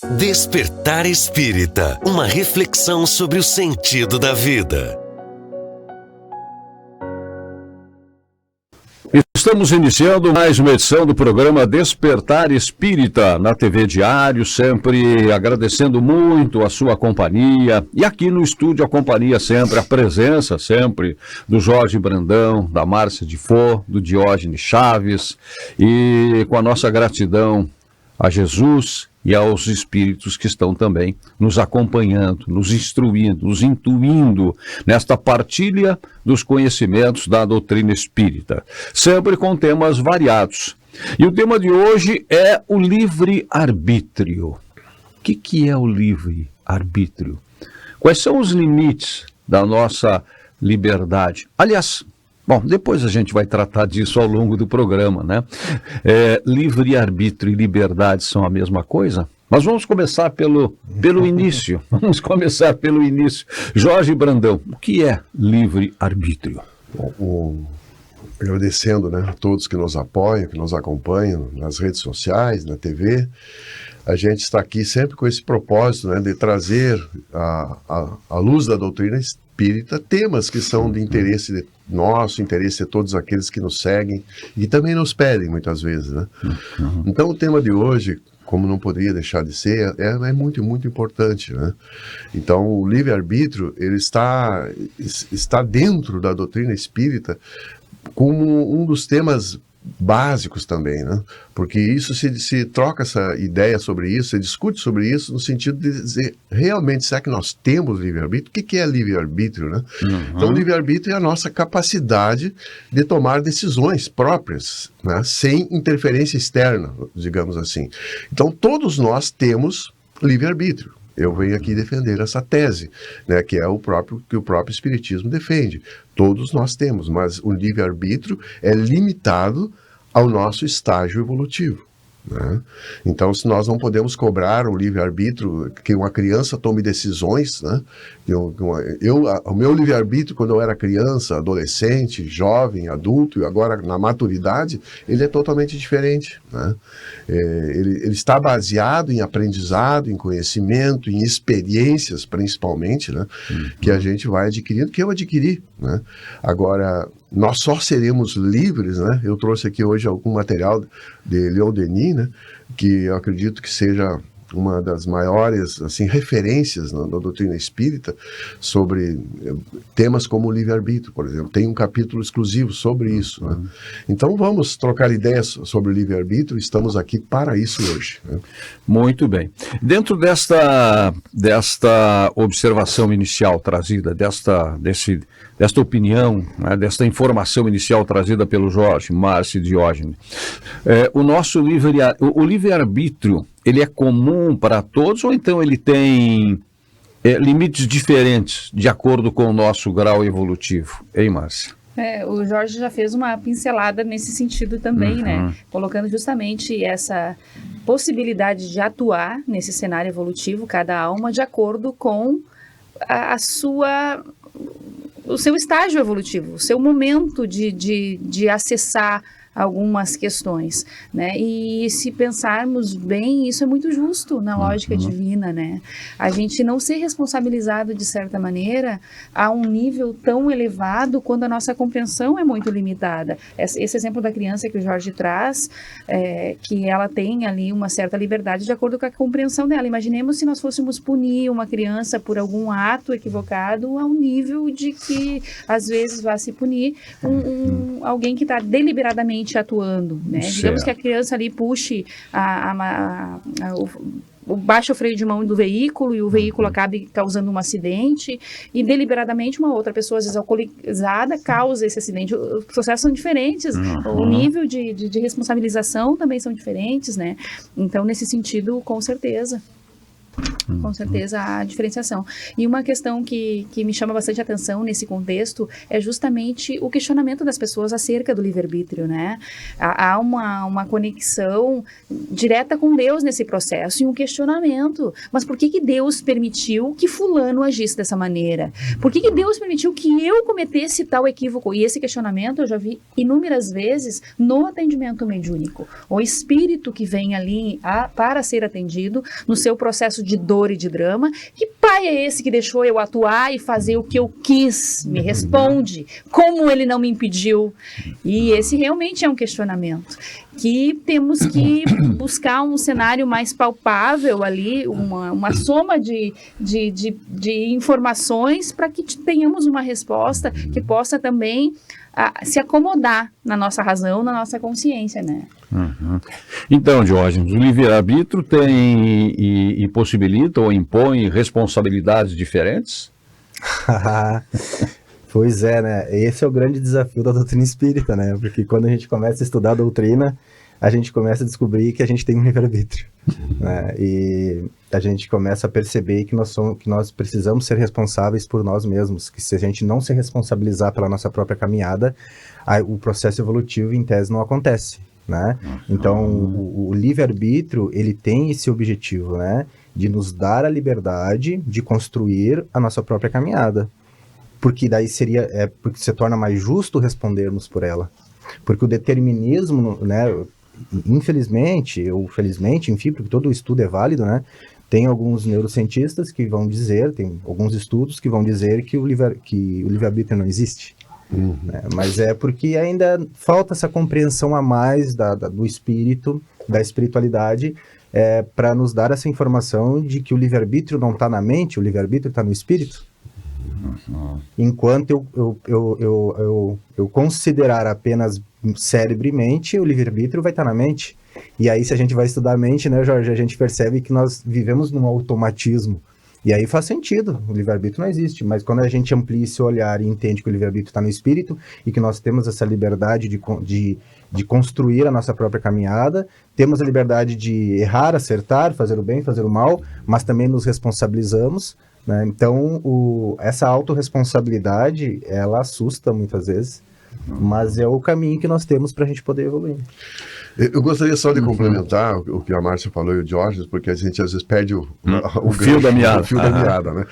Despertar Espírita, uma reflexão sobre o sentido da vida. Estamos iniciando mais uma edição do programa Despertar Espírita na TV Diário, sempre agradecendo muito a sua companhia. E aqui no estúdio a companhia sempre, a presença sempre do Jorge Brandão, da Márcia de Fô, do Diógenes Chaves, e com a nossa gratidão a Jesus e aos espíritos que estão também nos acompanhando, nos instruindo, nos intuindo nesta partilha dos conhecimentos da doutrina espírita, sempre com temas variados. E o tema de hoje é o livre-arbítrio. O que é o livre-arbítrio? Quais são os limites da nossa liberdade? Aliás, bom, depois a gente vai tratar disso ao longo do programa, né? Livre-arbítrio e liberdade são a mesma coisa? Mas vamos começar pelo início. Vamos começar pelo início. Jorge Brandão, o que é livre-arbítrio? Agradecendo, né, a todos que nos apoiam, que nos acompanham nas redes sociais, na TV. A gente está aqui sempre com esse propósito, né, de trazer à luz da doutrina espírita temas que são de interesse nosso, interesse de todos aqueles que nos seguem e também nos pedem muitas vezes, né? Então o tema de hoje, como não poderia deixar de ser, é muito, muito importante, né? Então o livre-arbítrio, ele está dentro da doutrina espírita como um dos temas básicos também, né? Porque isso se troca essa ideia sobre isso, se discute sobre isso no sentido de dizer, realmente, será que nós temos livre-arbítrio? O que é livre-arbítrio, né? Então, livre-arbítrio é a nossa capacidade de tomar decisões próprias, né? Sem interferência externa, digamos assim. Então, todos nós temos livre-arbítrio. Eu venho aqui defender essa tese, né, que é que o próprio Espiritismo defende. Todos nós temos, mas o livre-arbítrio é limitado ao nosso estágio evolutivo, né? Então, se nós não podemos cobrar o livre-arbítrio, que uma criança tome decisões, né? O meu livre-arbítrio, quando eu era criança, adolescente, jovem, adulto, e agora na maturidade, ele é totalmente diferente, né? Ele está baseado em aprendizado, em conhecimento, em experiências, principalmente, né? Que a gente vai adquirindo, que eu adquiri, né? Agora, nós só seremos livres, né? Eu trouxe aqui hoje algum material de Leon Denis, né? Que eu acredito que seja uma das maiores, assim, referências na doutrina espírita sobre temas como o livre-arbítrio, por exemplo. Tem um capítulo exclusivo sobre isso, né? Então vamos trocar ideias sobre o livre-arbítrio, estamos aqui para isso hoje, né? Muito bem. Dentro desta observação inicial trazida, desta opinião, né, desta informação inicial trazida pelo Jorge, Márcio e Diógenes, o livre-arbítrio, ele é comum para todos ou então ele tem limites diferentes de acordo com o nosso grau evolutivo? Hein, Márcia? O Jorge já fez uma pincelada nesse sentido também, né? Colocando justamente essa possibilidade de atuar nesse cenário evolutivo, cada alma, de acordo com o seu estágio evolutivo, o seu momento de acessar algumas questões, né? E se pensarmos bem, isso é muito justo na lógica divina, né? A gente não ser responsabilizado de certa maneira a um nível tão elevado quando a nossa compreensão é muito limitada. Esse exemplo da criança que o Jorge traz, que ela tem ali uma certa liberdade de acordo com a compreensão dela. Imaginemos se nós fôssemos punir uma criança por algum ato equivocado a um nível de que às vezes vai se punir alguém que está deliberadamente atuando, né? Digamos que a criança ali puxe baixa o freio de mão do veículo e o veículo acabe causando um acidente e deliberadamente uma outra pessoa, às vezes alcoolizada, causa esse acidente. Os processos são diferentes, o nível de responsabilização também são diferentes, né? Então, nesse sentido, com certeza. com certeza a diferenciação. E uma questão que me chama bastante atenção nesse contexto é justamente o questionamento das pessoas acerca do livre-arbítrio, né? Há uma conexão direta com Deus nesse processo e um questionamento. Mas por que Deus permitiu que fulano agisse dessa maneira? Por que Deus permitiu que eu cometesse tal equívoco? E esse questionamento eu já vi inúmeras vezes no atendimento mediúnico. O espírito que vem ali para ser atendido no seu processo de dor e de drama, que pai é esse que deixou eu atuar e fazer o que eu quis? Me responde. Como ele não me impediu? E esse realmente é um questionamento que temos que buscar um cenário mais palpável ali, uma soma de informações para que tenhamos uma resposta que possa também se acomodar na nossa razão, na nossa consciência, né? Então, Diógenes, o livre-arbítrio tem e possibilita ou impõe responsabilidades diferentes? Pois é, né? Esse é o grande desafio da doutrina espírita, né? Porque quando a gente começa a estudar a doutrina, a gente começa a descobrir que a gente tem um livre-arbítrio, né? E a gente começa a perceber que nós precisamos ser responsáveis por nós mesmos, que se a gente não se responsabilizar pela nossa própria caminhada, o processo evolutivo, em tese, não acontece, né? Então, o livre-arbítrio, ele tem esse objetivo, né? De nos dar a liberdade de construir a nossa própria caminhada. Porque daí porque se torna mais justo respondermos por ela. Porque o determinismo, né, infelizmente, ou felizmente, enfim, porque todo estudo é válido, né, tem alguns neurocientistas que vão dizer, tem alguns estudos que vão dizer que o livre-arbítrio não existe. Né, mas é porque ainda falta essa compreensão a mais do espírito, da espiritualidade, para nos dar essa informação de que o livre-arbítrio não está na mente, o livre-arbítrio está no espírito. Enquanto eu considerar apenas cérebro e mente, o livre-arbítrio vai estar na mente. E aí, se a gente vai estudar a mente, né, Jorge, a gente percebe que nós vivemos num automatismo. E aí faz sentido, o livre-arbítrio não existe. Mas quando a gente amplia esse olhar e entende que o livre-arbítrio está no espírito e que nós temos essa liberdade de construir a nossa própria caminhada, temos a liberdade de errar, acertar, fazer o bem, fazer o mal, mas também nos responsabilizamos, né? Então, essa autorresponsabilidade, ela assusta muitas vezes, mas é o caminho que nós temos para a gente poder evoluir. Eu gostaria só de complementar o que a Márcia falou e o Diógenes, porque a gente às vezes perde o fio da meada. O fio da meada, né?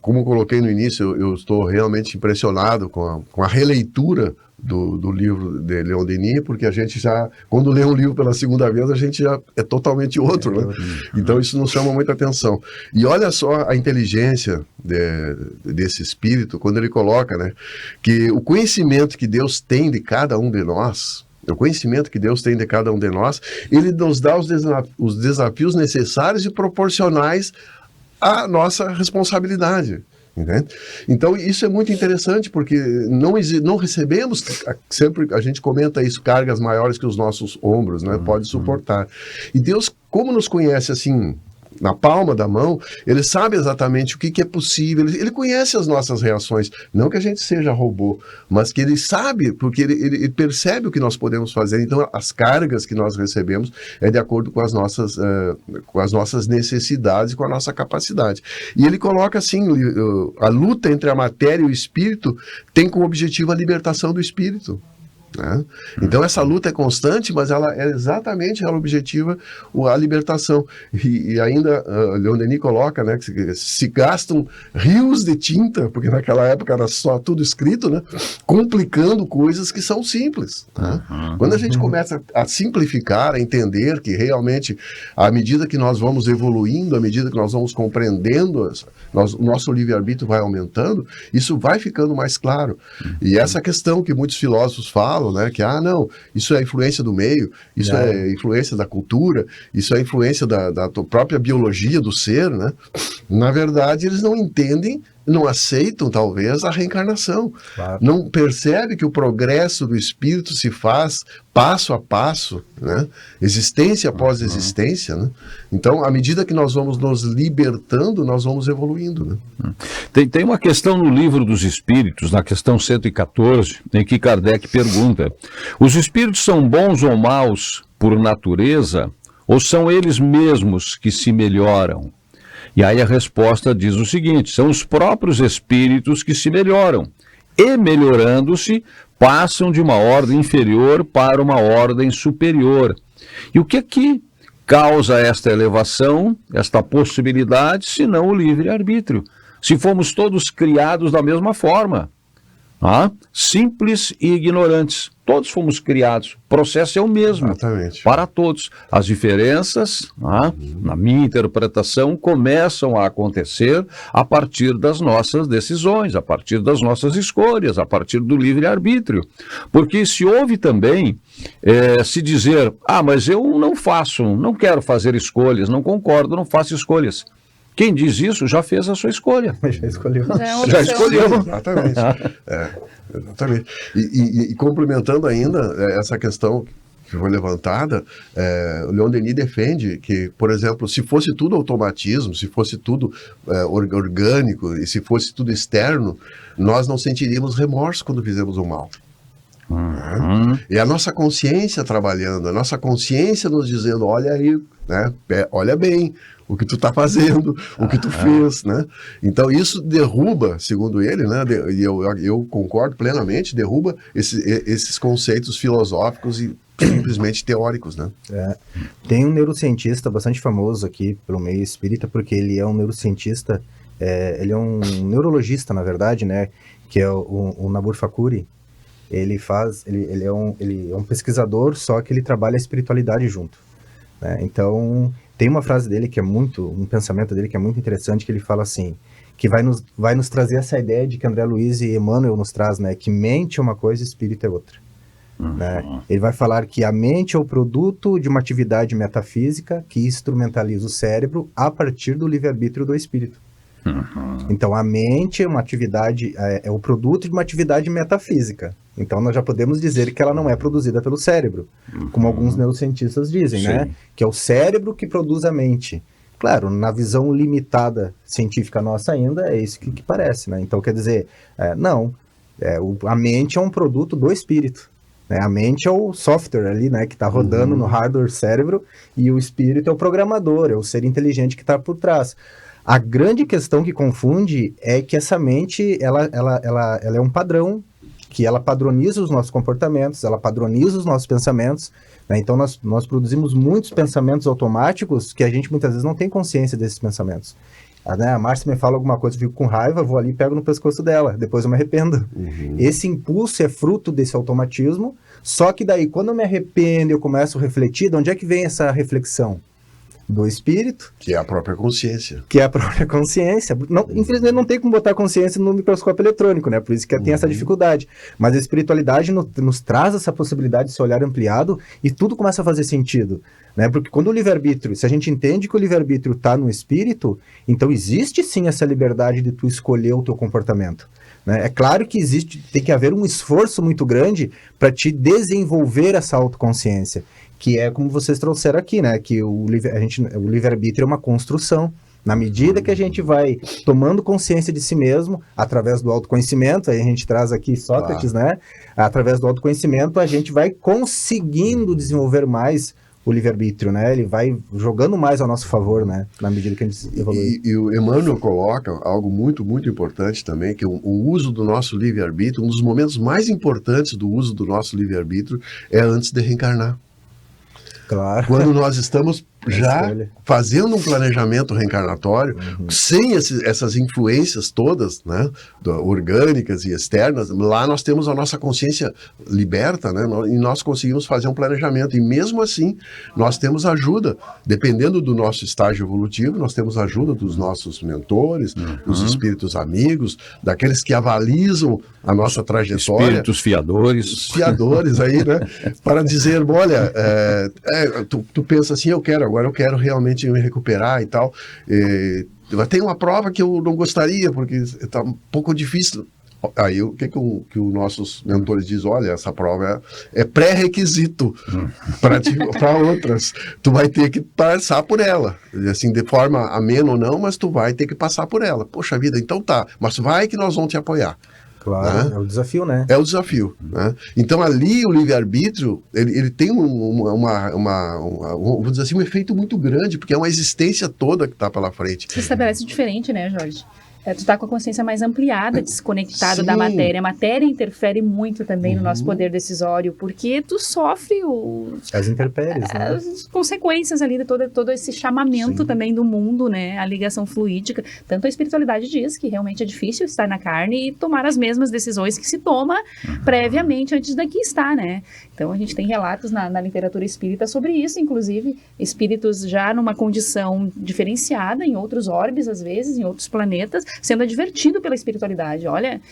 Como coloquei no início, eu estou realmente impressionado com a releitura do livro de Leon Denis, porque a gente já, quando lê um livro pela segunda vez, a gente já é totalmente outro, né? Então isso nos chama muita atenção. E olha só a inteligência desse espírito, quando ele coloca, né, que o conhecimento que Deus tem de cada um de nós, ele nos dá os desafios necessários e proporcionais à nossa responsabilidade. Entende? Então isso é muito interessante, porque não recebemos, sempre a gente comenta isso, cargas maiores que os nossos ombros, né, pode suportar. E Deus, como nos conhece assim, na palma da mão, ele sabe exatamente o que é possível, ele conhece as nossas reações, não que a gente seja robô, mas que ele sabe, porque ele percebe o que nós podemos fazer. Então as cargas que nós recebemos é de acordo com as nossas necessidades e com a nossa capacidade. E ele coloca assim, a luta entre a matéria e o espírito tem como objetivo a libertação do espírito. Né? Então essa luta é constante, mas ela objetiva a libertação. E ainda Leon Denis coloca, né, que se gastam rios de tinta, porque naquela época era só tudo escrito, né, complicando coisas que são simples. Né? Quando a gente começa a simplificar, a entender que realmente, à medida que nós vamos evoluindo, à medida que nós vamos compreendendo, o nosso livre-arbítrio vai aumentando, isso vai ficando mais claro. E essa questão que muitos filósofos falam, né, que não, isso é influência do meio, isso é influência da cultura, isso é influência da própria biologia do ser, né? Na verdade, eles não entendem, não aceitam talvez a reencarnação, não percebem que o progresso do espírito se faz passo a passo, né? Existência após existência, né? Então, à medida que nós vamos nos libertando, nós vamos evoluindo, né? Tem uma questão no Livro dos Espíritos, na questão 114, em que Kardec pergunta: os espíritos são bons ou maus por natureza, Ou são eles mesmos que se melhoram? E aí a resposta diz o seguinte: são os próprios espíritos que se melhoram. E melhorando-se, passam de uma ordem inferior para uma ordem superior. E o que causa esta elevação, esta possibilidade, senão o livre-arbítrio? Se fomos todos criados da mesma forma, simples e ignorantes, todos fomos criados, o processo é o mesmo. Exatamente. Para todos. As diferenças, na minha interpretação, começam a acontecer a partir das nossas decisões, a partir das nossas escolhas, a partir do livre-arbítrio. Porque se houve também se dizer, mas eu não quero fazer escolhas, não concordo, não faço escolhas. Quem diz isso já fez a sua escolha. Já escolheu. Já escolheu. Exatamente. Exatamente. E complementando ainda essa questão que foi levantada, o Leon Denis defende que, por exemplo, se fosse tudo automatismo, se fosse tudo orgânico e se fosse tudo externo, nós não sentiríamos remorso quando fizemos o mal. E a nossa consciência trabalhando, a nossa consciência nos dizendo, olha aí, né? Olha bem o que tu está fazendo, o que tu fez, né? Então isso derruba, segundo ele, né? E eu concordo plenamente, derruba esses conceitos filosóficos e simplesmente teóricos, né? Tem um neurocientista bastante famoso aqui pelo meio espírita, porque ele é um neurocientista, ele é um neurologista, na verdade, né? Que é o Nabur Fakuri. Ele é um pesquisador, só que ele trabalha a espiritualidade junto, né? Então, tem uma frase dele que é um pensamento dele que é muito interessante, que ele fala assim, que vai nos trazer essa ideia de que André Luiz e Emmanuel nos traz, né? Que mente é uma coisa e espírito é outra. Né? Ele vai falar que a mente é o produto de uma atividade metafísica que instrumentaliza o cérebro a partir do livre-arbítrio do espírito. Então, a mente é uma atividade, é o produto de uma atividade metafísica. Então, nós já podemos dizer que ela não é produzida pelo cérebro, como alguns neurocientistas dizem, né? Que é o cérebro que produz a mente. Claro, na visão limitada científica nossa ainda, é isso que parece, né? Então, quer dizer, a mente é um produto do espírito. Né? A mente é o software ali, né? Que está rodando no hardware cérebro, e o espírito é o programador, é o ser inteligente que está por trás. A grande questão que confunde é que essa mente, ela é um padrão, que ela padroniza os nossos comportamentos, ela padroniza os nossos pensamentos, né? Então nós produzimos muitos pensamentos automáticos que a gente muitas vezes não tem consciência desses pensamentos. A Márcia me fala alguma coisa, eu fico com raiva, vou ali e pego no pescoço dela, depois eu me arrependo. Esse impulso é fruto desse automatismo, só que daí quando eu me arrependo, eu começo a refletir, de onde é que vem essa reflexão? Do espírito. Que é a própria consciência. Que é a própria consciência. Infelizmente não tem como botar a consciência no microscópio eletrônico, né? Por isso que tem essa dificuldade. Mas a espiritualidade nos traz essa possibilidade de esse olhar ampliado e tudo começa a fazer sentido, né? Porque quando o livre-arbítrio, se a gente entende que o livre-arbítrio está no espírito, então existe sim essa liberdade de tu escolher o teu comportamento. Né? É claro que tem que haver um esforço muito grande para te desenvolver essa autoconsciência, que é como vocês trouxeram aqui, né? Que o livre-arbítrio é uma construção. Na medida que a gente vai tomando consciência de si mesmo, através do autoconhecimento, aí a gente traz aqui Sócrates, né? Através do autoconhecimento, a gente vai conseguindo desenvolver mais o livre-arbítrio, né? Ele vai jogando mais ao nosso favor, né? Na medida que a gente evolui. E o Emmanuel coloca algo muito, muito importante também, que o uso do nosso livre-arbítrio, um dos momentos mais importantes do uso do nosso livre-arbítrio é antes de reencarnar. Claro. Quando nós estamos já fazendo um planejamento reencarnatório, sem essas influências todas, né, orgânicas e externas, lá nós temos a nossa consciência liberta, né, e nós conseguimos fazer um planejamento. E mesmo assim, nós temos ajuda, dependendo do nosso estágio evolutivo, nós temos ajuda dos nossos mentores, dos espíritos amigos, daqueles que avalizam a nossa trajetória. Espíritos fiadores. Os fiadores aí, né, para dizer, olha, tu pensa assim, agora eu quero realmente me recuperar e tal. Tem uma prova que eu não gostaria, porque está um pouco difícil. Aí o que os nossos mentores dizem? Olha, essa prova é pré-requisito para outras. Tu vai ter que passar por ela. Assim, de forma amena ou não, mas tu vai ter que passar por ela. Poxa vida, então tá. Mas vai que nós vamos te apoiar. Claro, né? é o desafio, né? É o desafio, né? Então ali o livre-arbítrio, ele tem vamos dizer assim, um efeito muito grande, porque é uma existência toda que está pela frente. Se estabelece diferente, né, Jorge? Tu tá com a consciência mais ampliada, desconectado Sim. da matéria. A matéria interfere muito também no nosso poder decisório, porque tu sofre As intempéries, né? as consequências ali de todo esse chamamento também do mundo, né? A ligação fluídica. Tanto a espiritualidade diz que realmente é difícil estar na carne e tomar as mesmas decisões que se toma previamente antes daqui estar, né? Então a gente tem relatos na literatura espírita sobre isso, inclusive espíritos já numa condição diferenciada, em outros orbes às vezes, em outros planetas, sendo advertido pela espiritualidade. Olha,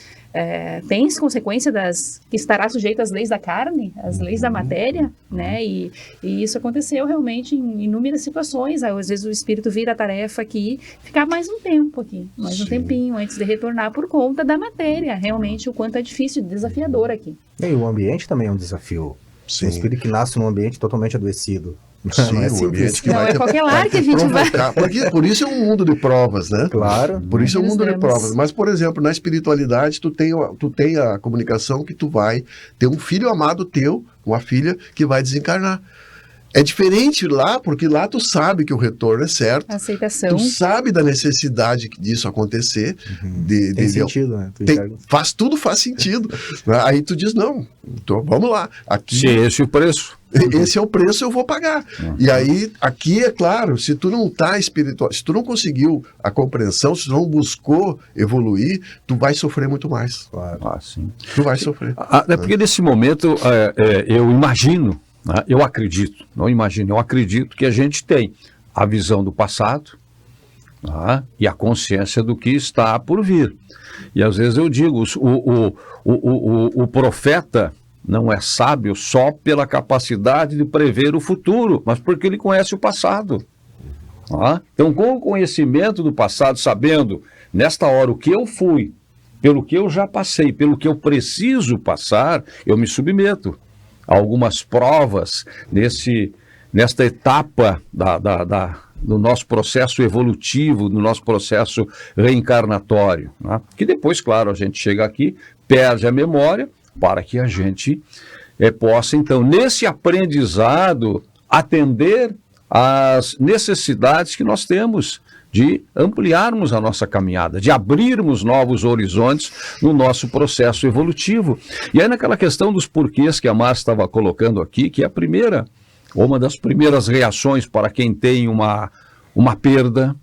tens consequência que estará sujeito às leis da carne, às leis da matéria, né? E isso aconteceu realmente em inúmeras situações. Às vezes o espírito vira a tarefa aqui, ficar mais um tempo aqui, mais um tempinho antes de retornar por conta da matéria. Realmente o quanto é difícil, desafiador aqui. E o ambiente também é um desafio. Sim. Um espírito que nasce num ambiente totalmente adoecido. Sim, Não é o simples. ambiente que Não vai é te- qualquer lar vai que a te gente vai... provocar. Por isso é um mundo de provas, né? Claro. Por isso é um mundo de Nós provas. vemos. Mas, por exemplo, na espiritualidade, tu tem a comunicação que tu vai ter um filho amado teu, uma filha, que vai desencarnar. É diferente lá, porque lá tu sabe que o retorno é certo, Aceitação. tu sabe da necessidade disso acontecer. Tem sentido, né? Tu enxerga. Tudo faz sentido. Aí tu diz, não, então, vamos lá. Aqui, Se esse é o preço. esse é o preço, eu vou pagar. E aí, aqui é claro, se tu não tá espiritual, se tu não conseguiu a compreensão, se tu não buscou evoluir, tu vai sofrer muito mais. Claro. Ah, sim. Tu vai sofrer. É porque nesse momento eu imagino, né, eu acredito, não imagino, eu acredito que a gente tem a visão do passado, tá, e a consciência do que está por vir. E às vezes eu digo, o profeta não é sábio só pela capacidade de prever o futuro, mas porque ele conhece o passado. Tá? Então, com o conhecimento do passado, sabendo nesta hora o que eu fui, pelo que eu já passei, pelo que eu preciso passar, eu me submeto a algumas provas nesta etapa do nosso processo evolutivo, do nosso processo reencarnatório. Né? Que depois, claro, a gente chega aqui, perde a memória, para que a gente possa, então, nesse aprendizado, atender às necessidades que nós temos de ampliarmos a nossa caminhada, de abrirmos novos horizontes no nosso processo evolutivo. E aí naquela questão dos porquês que a Márcia estava colocando aqui, que é uma das primeiras reações para quem tem uma perda,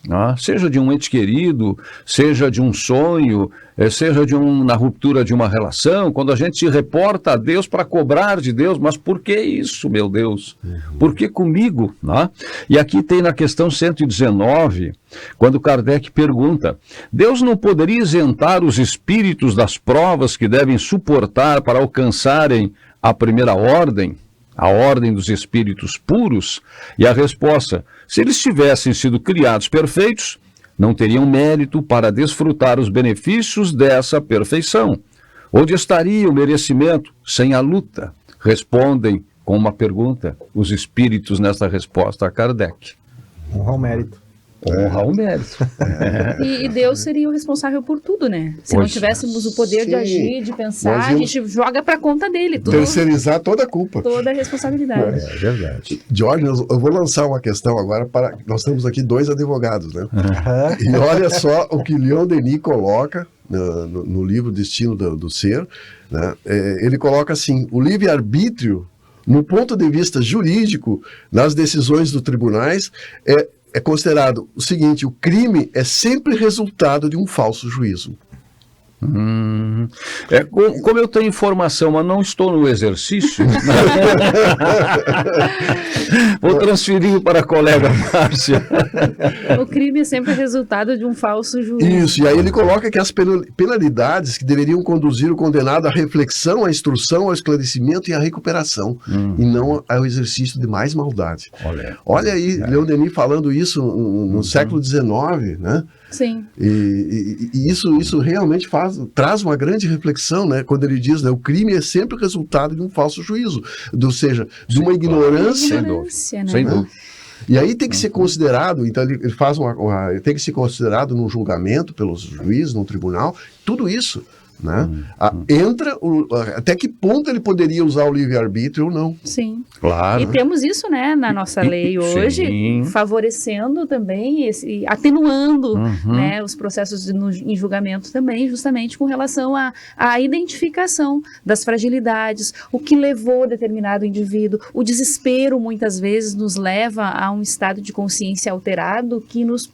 né? Seja de um ente querido, seja de um sonho, seja na ruptura de uma relação, quando a gente se reporta a Deus para cobrar de Deus, mas por que isso, meu Deus? Por que comigo? Né? E aqui tem na questão 119, quando Kardec pergunta, Deus não poderia isentar os espíritos das provas que devem suportar para alcançarem a primeira ordem? A ordem dos espíritos puros? E a resposta, se eles tivessem sido criados perfeitos, não teriam mérito para desfrutar os benefícios dessa perfeição. Onde estaria o merecimento sem a luta? Respondem com uma pergunta os espíritos nessa resposta a Kardec. Honra ao mérito. Honra o mérito. E Deus seria o responsável por tudo, né? Se não tivéssemos o poder de Sim. agir, de pensar, Nós a gente joga pra conta dele tudo, Terceirizar toda a culpa. toda a responsabilidade. É verdade. Jorge, eu vou lançar uma questão agora para... Nós temos aqui 2 advogados, né? Aham. E olha só o que Leon Denis coloca no livro Destino do Ser, né? Ele coloca assim, o livre-arbítrio, no ponto de vista jurídico, nas decisões dos tribunais, é considerado o seguinte, o crime é sempre resultado de um falso juízo. Como eu tenho informação, mas não estou no exercício, vou transferir para a colega Márcia. O crime é sempre resultado de um falso juízo. Isso, e aí ele coloca que as penalidades que deveriam conduzir o condenado à reflexão, à instrução, ao esclarecimento e à recuperação, e não ao exercício de mais maldade. Olha aí, Leon Denis falando isso no século XIX, né? Sim. E isso realmente traz uma grande reflexão, né? Quando ele diz, né, o crime é sempre resultado de um falso juízo, ou seja, de uma ignorância. Ignorância, né? Sem dúvida. E aí tem que ser considerado, então ele faz tem que ser considerado num julgamento pelos juízes, num tribunal, tudo isso, né? Até que ponto ele poderia usar o livre-arbítrio ou não. Sim. Claro. E temos isso, né, na nossa lei hoje, Sim. favorecendo também, atenuando, né, os processos em julgamento também, justamente com relação à identificação das fragilidades, o que levou determinado indivíduo. O desespero, muitas vezes, nos leva a um estado de consciência alterado que nos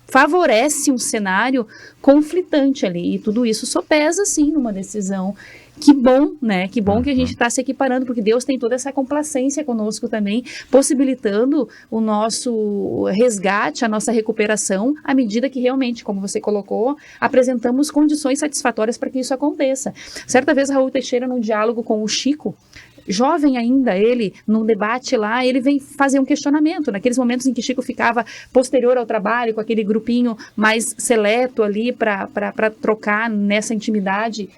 favorece um cenário conflitante ali, e tudo isso sopesa, sim, numa decisão. Que bom, né? Que bom que a gente está se equiparando, porque Deus tem toda essa complacência conosco também, possibilitando o nosso resgate, a nossa recuperação, à medida que realmente, como você colocou, apresentamos condições satisfatórias para que isso aconteça. Certa vez, Raul Teixeira, num diálogo com o Chico, jovem ainda, ele, num debate lá, ele vem fazer um questionamento, naqueles momentos em que Chico ficava posterior ao trabalho, com aquele grupinho mais seleto ali para trocar nessa intimidade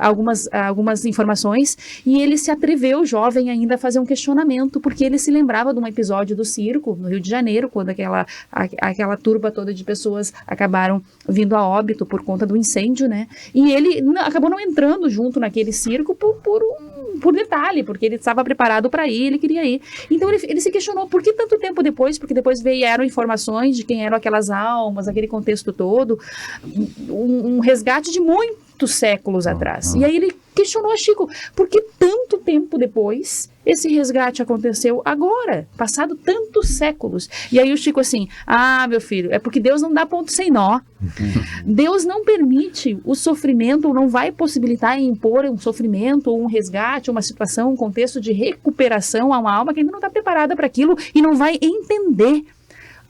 algumas informações, e ele se atreveu, jovem ainda, a fazer um questionamento, porque ele se lembrava de um episódio do circo, no Rio de Janeiro, quando aquela turba toda de pessoas acabaram vindo a óbito por conta do incêndio, né? E ele acabou não entrando junto naquele circo por detalhe, porque ele estava preparado para ir, ele queria ir. Então ele se questionou, por que tanto tempo depois? Porque depois vieram informações de quem eram aquelas almas, aquele contexto todo, um resgate de muitos séculos atrás. E aí ele questionou a Chico, por que tanto tempo depois esse resgate aconteceu agora, passado tantos séculos? E aí o Chico assim, meu filho, é porque Deus não dá ponto sem nó. Deus não permite o sofrimento, ou não vai possibilitar e impor um sofrimento, ou um resgate, uma situação, um contexto de recuperação a uma alma que ainda não está preparada para aquilo e não vai entender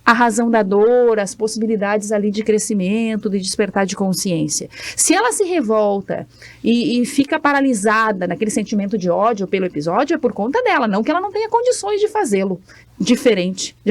a razão da dor, as possibilidades ali de crescimento, de despertar de consciência. Se ela se revolta e fica paralisada naquele sentimento de ódio pelo episódio, é por conta dela, não que ela não tenha condições de fazê-lo de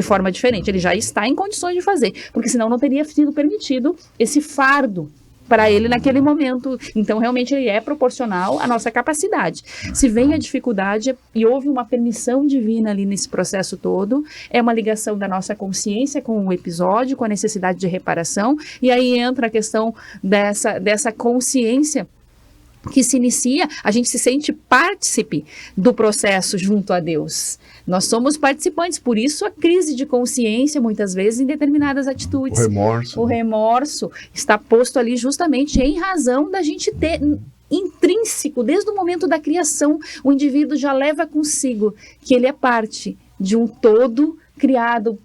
forma diferente. Ele já está em condições de fazer, porque senão não teria sido permitido esse fardo para ele naquele momento. Então, realmente, ele é proporcional à nossa capacidade. Se vem a dificuldade e houve uma permissão divina ali nesse processo todo, é uma ligação da nossa consciência com o episódio, com a necessidade de reparação, e aí entra a questão dessa consciência que se inicia, a gente se sente partícipe do processo junto a Deus. Nós somos participantes, por isso a crise de consciência, muitas vezes, em determinadas atitudes. O remorso está posto ali justamente em razão da gente ter intrínseco, desde o momento da criação, o indivíduo já leva consigo que ele é parte de um todo criado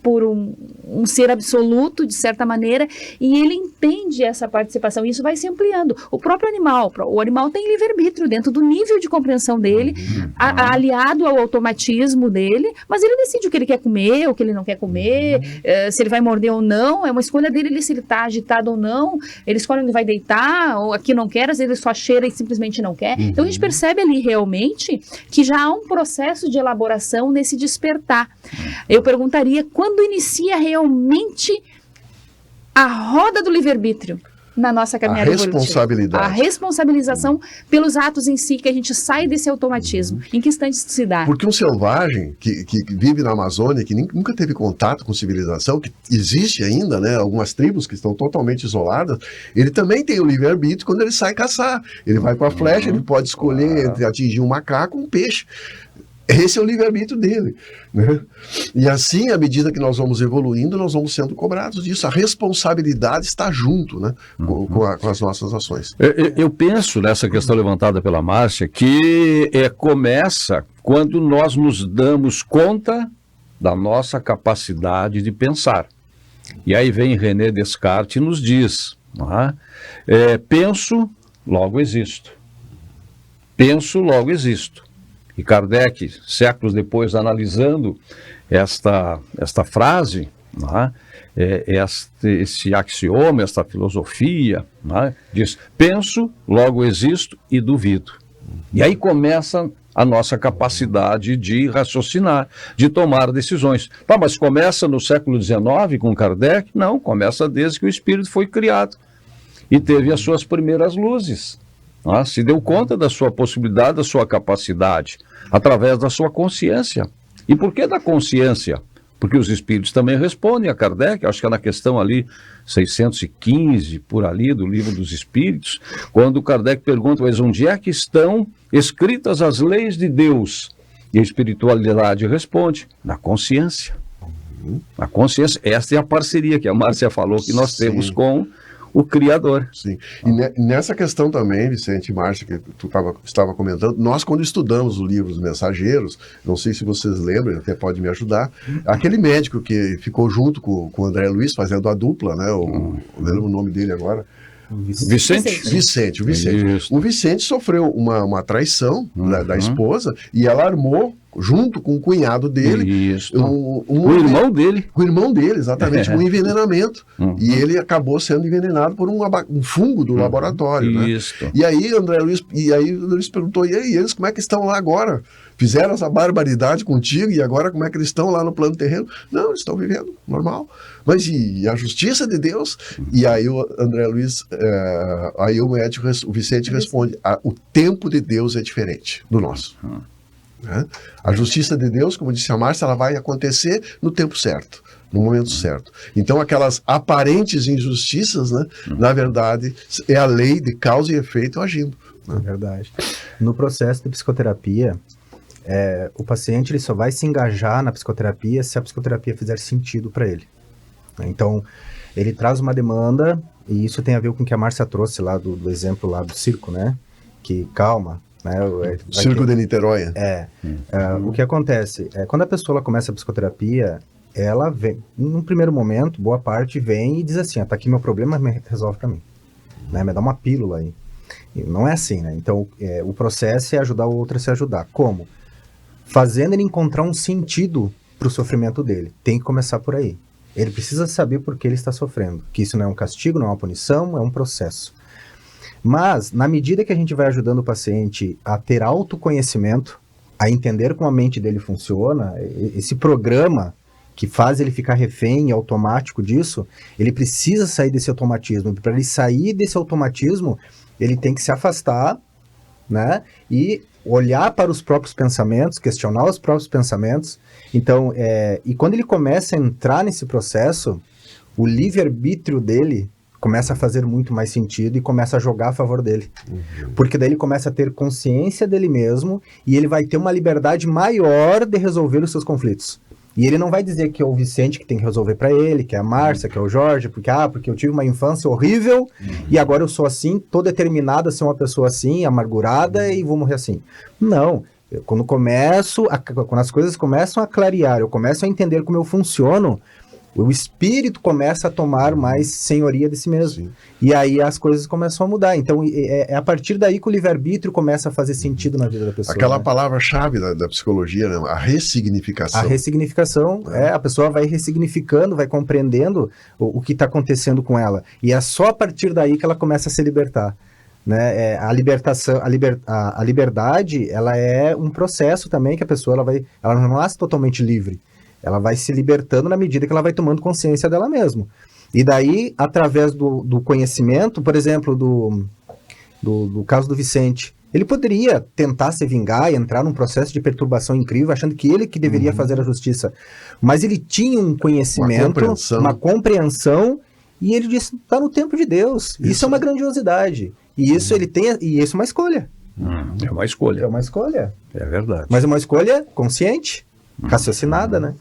por um ser absoluto, de certa maneira, e ele entende essa participação, e isso vai se ampliando. O próprio animal, o animal tem livre-arbítrio dentro do nível de compreensão dele, aliado ao automatismo dele, mas ele decide o que ele quer comer, o que ele não quer comer, se ele vai morder ou não, é uma escolha dele, se ele está agitado ou não, ele escolhe onde vai deitar, ou aqui não quer, às vezes ele só cheira e simplesmente não quer. Então a gente percebe ali realmente que já há um processo de elaboração nesse despertar. Eu perguntaria, quando inicia realmente a roda do livre-arbítrio na nossa caminhada evolutiva? A responsabilização pelos atos em si, que a gente sai desse automatismo. Em que instante isso se dá? Porque um selvagem que vive na Amazônia, que nunca teve contato com civilização, que existe ainda, né, algumas tribos que estão totalmente isoladas, ele também tem o livre-arbítrio quando ele sai caçar. Ele vai com a flecha, ele pode escolher entre atingir um macaco ou um peixe. Esse é o livre-arbítrio dele, né? E assim, à medida que nós vamos evoluindo, nós vamos sendo cobrados disso. A responsabilidade está junto, né, com as nossas ações. Eu penso nessa questão levantada pela Márcia, que começa quando nós nos damos conta da nossa capacidade de pensar. E aí vem René Descartes e nos diz, penso, logo existo. Penso, logo existo. E Kardec, séculos depois, analisando esta frase, esse axioma, esta filosofia, diz, penso, logo existo e duvido. E aí começa a nossa capacidade de raciocinar, de tomar decisões. Mas começa no século XIX com Kardec? Não, começa desde que o espírito foi criado e teve as suas primeiras luzes. Se deu conta da sua possibilidade, da sua capacidade, através da sua consciência. E por que da consciência? Porque os espíritos também respondem a Kardec, acho que é na questão ali 615, por ali, do Livro dos Espíritos, quando Kardec pergunta, mas onde é que estão escritas as leis de Deus? E a espiritualidade responde, na consciência. Na consciência, esta é a parceria que a Márcia falou que nós temos com o Criador. Sim. E nessa questão também, Vicente e Márcia, que tu estava comentando, nós quando estudamos o livro dos Mensageiros, não sei se vocês lembram, até pode me ajudar, aquele médico que ficou junto com o André Luiz, fazendo a dupla, né? Eu lembro o nome dele agora. Vicente. Isso. O Vicente sofreu uma traição da esposa e ela armou, junto com o cunhado dele, o irmão dele. Com o irmão dele, exatamente, um envenenamento. E ele acabou sendo envenenado por um fungo do laboratório. Né? E aí o André Luiz perguntou, e aí, eles como é que estão lá agora? Fizeram essa barbaridade contigo e agora como é que eles estão lá no plano terreno? Não, eles estão vivendo, normal. Mas e a justiça de Deus? E aí o André Luiz, aí o Vicente responde, o tempo de Deus é diferente do nosso. Né? A justiça de Deus, como disse a Márcia, ela vai acontecer no tempo certo, no momento certo. Então aquelas aparentes injustiças, né, na verdade, é a lei de causa e efeito agindo. Né? É verdade. No processo de psicoterapia, o paciente ele só vai se engajar na psicoterapia se a psicoterapia fizer sentido para ele. Então, ele traz uma demanda, e isso tem a ver com o que a Márcia trouxe lá do exemplo lá do circo, né? Que calma, né? Circo de Niterói. O que acontece? Quando a pessoa ela começa a psicoterapia, ela vem, num primeiro momento, boa parte vem e diz assim, tá aqui meu problema, resolve para mim. Né? Me dá uma pílula aí. E não é assim, né? Então, o processo é ajudar o outro a se ajudar. Como? Fazendo ele encontrar um sentido para o sofrimento dele. Tem que começar por aí. Ele precisa saber por que ele está sofrendo. Que isso não é um castigo, não é uma punição, é um processo. Mas, na medida que a gente vai ajudando o paciente a ter autoconhecimento, a entender como a mente dele funciona, esse programa que faz ele ficar refém automático disso, ele precisa sair desse automatismo. Para ele sair desse automatismo, ele tem que se afastar, né? E olhar para os próprios pensamentos, questionar os próprios pensamentos. Então, e quando ele começa a entrar nesse processo, o livre-arbítrio dele começa a fazer muito mais sentido e começa a jogar a favor dele. Porque daí ele começa a ter consciência dele mesmo e ele vai ter uma liberdade maior de resolver os seus conflitos. E ele não vai dizer que é o Vicente que tem que resolver para ele, que é a Márcia, que é o Jorge, porque eu tive uma infância horrível e agora eu sou assim, tô determinado a ser uma pessoa assim, amargurada e vou morrer assim. Não. Quando as coisas começam a clarear, eu começo a entender como eu funciono, o espírito começa a tomar mais senhoria de si mesmo. Sim. E aí as coisas começam a mudar. Então é a partir daí que o livre-arbítrio começa a fazer sentido na vida da pessoa. Aquela né? palavra-chave da psicologia, né? A ressignificação. A ressignificação, a pessoa vai ressignificando, vai compreendendo o que está acontecendo com ela. E é só a partir daí que ela começa a se libertar. Né? A libertação, a liberdade, ela é um processo também que a pessoa ela não nasce totalmente livre. Ela vai se libertando na medida que ela vai tomando consciência dela mesma. E daí, através do conhecimento, por exemplo, do caso do Vicente, ele poderia tentar se vingar e entrar num processo de perturbação incrível, achando que ele que deveria fazer a justiça. Mas ele tinha um conhecimento, uma compreensão, e ele disse, está no tempo de Deus. Isso é uma grandiosidade. E isso e isso é uma escolha. É uma escolha. É uma escolha. É verdade. Mas é uma escolha consciente, raciocinada, né?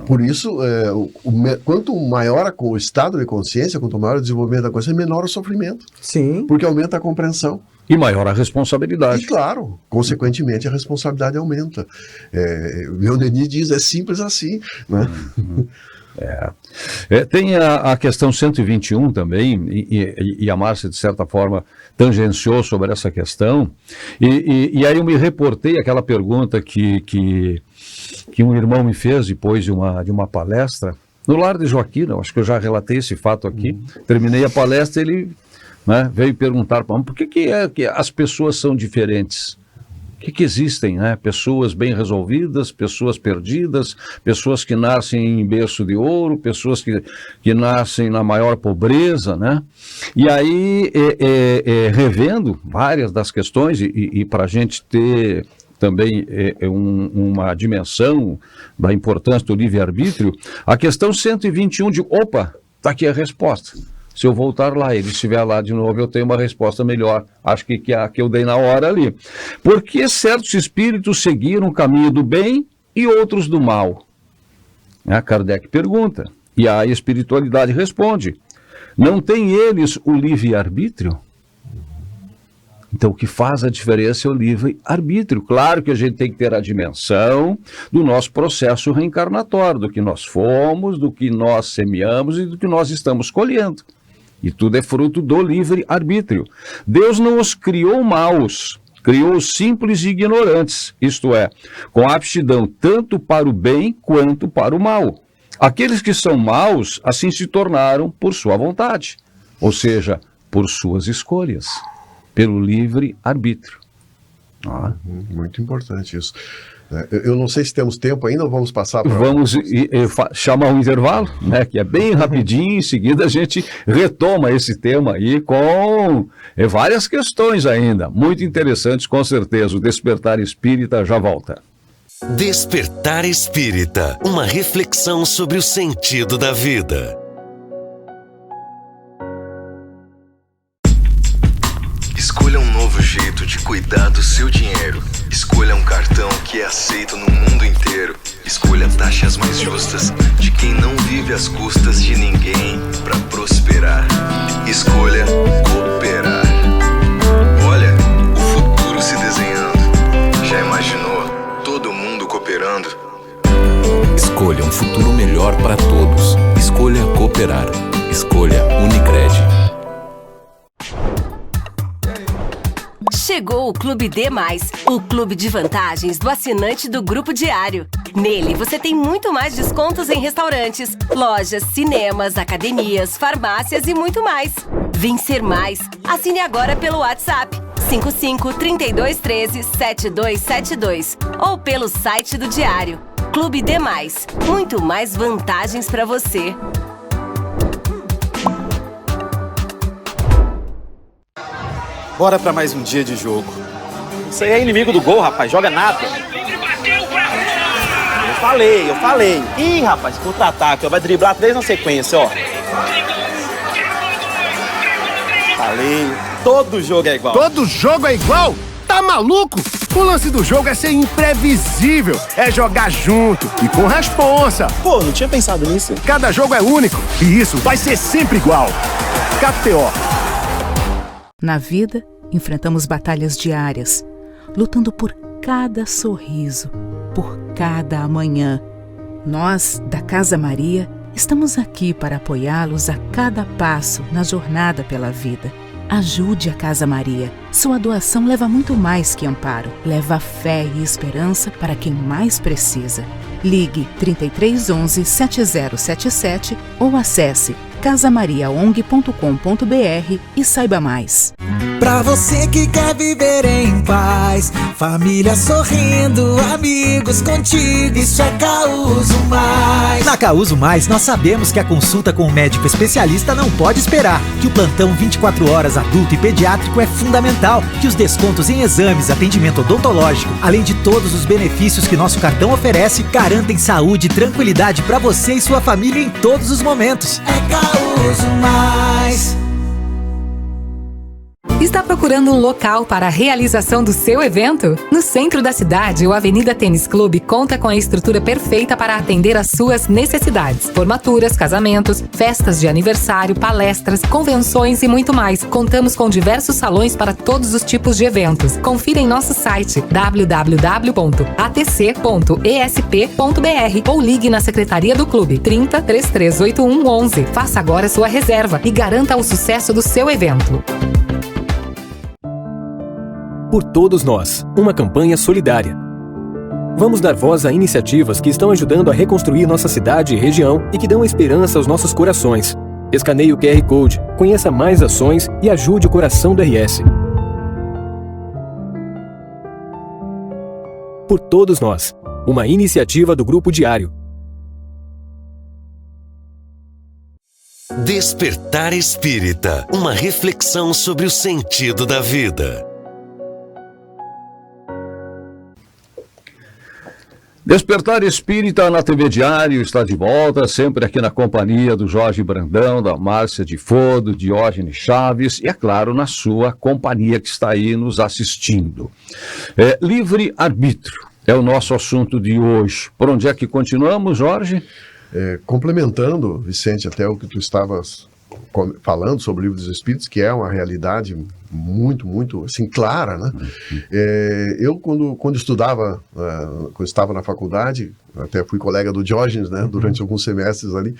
Por isso, quanto maior o estado de consciência, quanto maior o desenvolvimento da consciência, menor o sofrimento. Sim. Porque aumenta a compreensão. E maior a responsabilidade. E claro, consequentemente, a responsabilidade aumenta. O Leon Denis diz, é simples assim. Né? Tem a questão 121 também, e a Márcia, de certa forma, tangenciou sobre essa questão, e aí eu me reportei àquela pergunta que um irmão me fez depois de uma palestra, no Lar de Joaquina, acho que eu já relatei esse fato aqui, terminei a palestra, ele veio perguntar para mim, por que as pessoas são diferentes? O que existem, né? Pessoas bem resolvidas, pessoas perdidas, pessoas que nascem em berço de ouro, pessoas que nascem na maior pobreza, né? E aí, revendo várias das questões, e para a gente ter também uma dimensão da importância do livre-arbítrio, a questão 121 de, opa, está aqui a resposta. Se eu voltar lá, ele estiver lá de novo, eu tenho uma resposta melhor. Acho que a que eu dei na hora ali. Por que certos espíritos seguiram o caminho do bem e outros do mal? Kardec pergunta. E a espiritualidade responde. Não têm eles o livre-arbítrio? Então, o que faz a diferença é o livre-arbítrio. Claro que a gente tem que ter a dimensão do nosso processo reencarnatório, do que nós fomos, do que nós semeamos e do que nós estamos colhendo. E tudo é fruto do livre-arbítrio. Deus não os criou maus, criou os simples e ignorantes, isto é, com aptidão tanto para o bem quanto para o mal. Aqueles que são maus, assim se tornaram por sua vontade, ou seja, por suas escolhas, pelo livre-arbítrio. Muito importante isso. Eu não sei se temos tempo ainda ou vamos passar para... Vamos chamar um intervalo, né, que é bem rapidinho, em seguida a gente retoma esse tema aí com várias questões ainda, muito interessantes com certeza. O Despertar Espírita já volta. Despertar Espírita, uma reflexão sobre o sentido da vida. Escolha um novo jeito de cuidar do seu dinheiro. Escolha um cartão que é aceito no mundo inteiro. Escolha taxas mais justas de quem não vive às custas de ninguém para prosperar. Escolha cooperar. Olha, o futuro se desenhando. Já imaginou todo mundo cooperando? Escolha um futuro melhor para todos. Escolha cooperar. Escolha Unicred. Chegou o Clube D+, o clube de vantagens do assinante do Grupo Diário. Nele você tem muito mais descontos em restaurantes, lojas, cinemas, academias, farmácias e muito mais. Vencer mais. Assine agora pelo WhatsApp 55 32 13 7272 ou pelo site do Diário. Clube D+, muito mais vantagens para você. Bora pra mais um dia de jogo. Isso aí é inimigo do gol, rapaz. Joga nada. Eu falei. Ih, rapaz, contra-ataque. Vai driblar 3 na sequência, ó. Falei. Todo jogo é igual. Todo jogo é igual? Tá maluco? O lance do jogo é ser imprevisível. É jogar junto e com responsa. Pô, não tinha pensado nisso. Cada jogo é único e isso vai ser sempre igual. KTO. Na vida, enfrentamos batalhas diárias, lutando por cada sorriso, por cada amanhã. Nós, da Casa Maria, estamos aqui para apoiá-los a cada passo na jornada pela vida. Ajude a Casa Maria. Sua doação leva muito mais que amparo. Leva fé e esperança para quem mais precisa. Ligue 3311 7077 ou acesse casamariaong.com.br e saiba mais. Pra você que quer viver em paz, família sorrindo, amigos contigo, isso é Causo Mais. Na Causo Mais, nós sabemos que a consulta com um médico especialista não pode esperar, que o plantão 24 horas adulto e pediátrico é fundamental, que os descontos em exames, atendimento odontológico, além de todos os benefícios que nosso cartão oferece, garantem saúde e tranquilidade pra você e sua família em todos os momentos. É Causo Mais. Está procurando um local para a realização do seu evento? No centro da cidade, o Avenida Tênis Clube conta com a estrutura perfeita para atender às suas necessidades. Formaturas, casamentos, festas de aniversário, palestras, convenções e muito mais. Contamos com diversos salões para todos os tipos de eventos. Confira em nosso site www.atc.esp.br ou ligue na Secretaria do Clube 30 3381 11. Faça agora sua reserva e garanta o sucesso do seu evento. Por todos nós, uma campanha solidária. Vamos dar voz a iniciativas que estão ajudando a reconstruir nossa cidade e região e que dão esperança aos nossos corações. Escaneie o QR Code, conheça mais ações e ajude o coração do RS. Por todos nós, uma iniciativa do Grupo Diário. Despertar Espírita, uma reflexão sobre o sentido da vida. Despertar Espírita na TV Diário está de volta, sempre aqui na companhia do Jorge Brandão, da Márcia de Fodo, Diógenes Chaves e, é claro, na sua companhia que está aí nos assistindo. Livre-arbítrio é o nosso assunto de hoje. Por onde é que continuamos, Jorge? Complementando, Vicente, até o que tu estavas falando sobre o Livro dos Espíritos, que é uma realidade muito, muito, assim, clara, né? Eu, quando estudava, quando estava na faculdade, até fui colega do Diógenes, né, durante alguns semestres ali,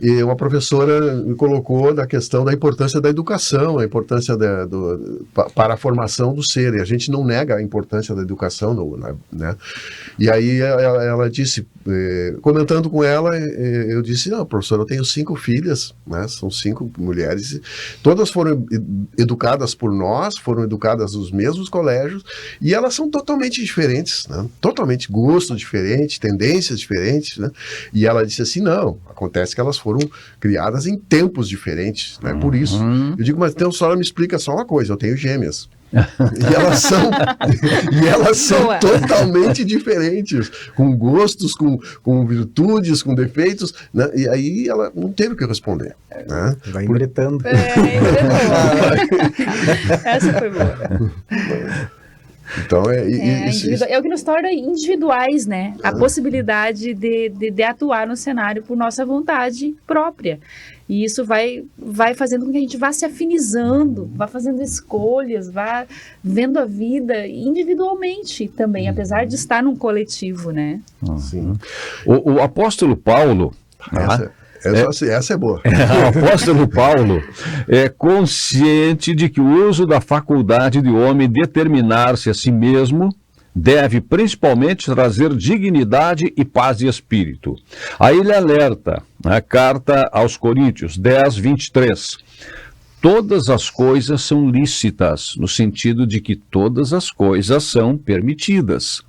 e uma professora me colocou na questão da importância da educação, a importância para a formação do ser, e a gente não nega a importância da educação, né? E aí ela disse, comentando com ela, eu disse, não, professora, eu tenho 5 filhas, né, são 5 mulheres, todas foram educadas por nós, foram educadas nos mesmos colégios, e elas são totalmente diferentes, né? Totalmente gosto diferente, tendências diferentes, né? E ela disse assim, não, acontece que elas foram criadas em tempos diferentes, né? Por isso. Eu digo, mas então a senhora me explica só uma coisa, eu tenho gêmeas. E elas são totalmente diferentes, com gostos, com virtudes, com defeitos, né? E aí ela não teve o que responder, né? Vai embretando. Essa foi boa. Então, é o que nos torna individuais, né? A possibilidade de atuar no cenário por nossa vontade própria. E isso vai fazendo com que a gente vá se afinizando, vá fazendo escolhas, vá vendo a vida individualmente também, apesar de estar num coletivo, né? Sim. O apóstolo Paulo... Essa é boa. O apóstolo Paulo é consciente de que o uso da faculdade de homem determinar-se a si mesmo deve principalmente trazer dignidade e paz de espírito. Aí ele alerta, na carta aos Coríntios 10, 23. Todas as coisas são lícitas, no sentido de que todas as coisas são permitidas.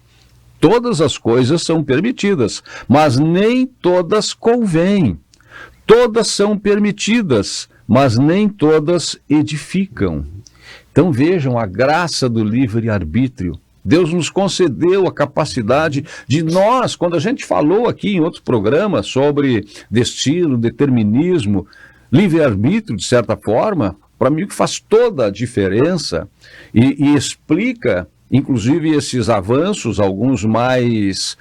Todas as coisas são permitidas, mas nem todas convêm. Todas são permitidas, mas nem todas edificam. Então vejam a graça do livre-arbítrio. Deus nos concedeu a capacidade de nós, quando a gente falou aqui em outros programas sobre destino, determinismo, livre-arbítrio, de certa forma, para mim que faz toda a diferença e explica, inclusive, esses avanços, alguns mais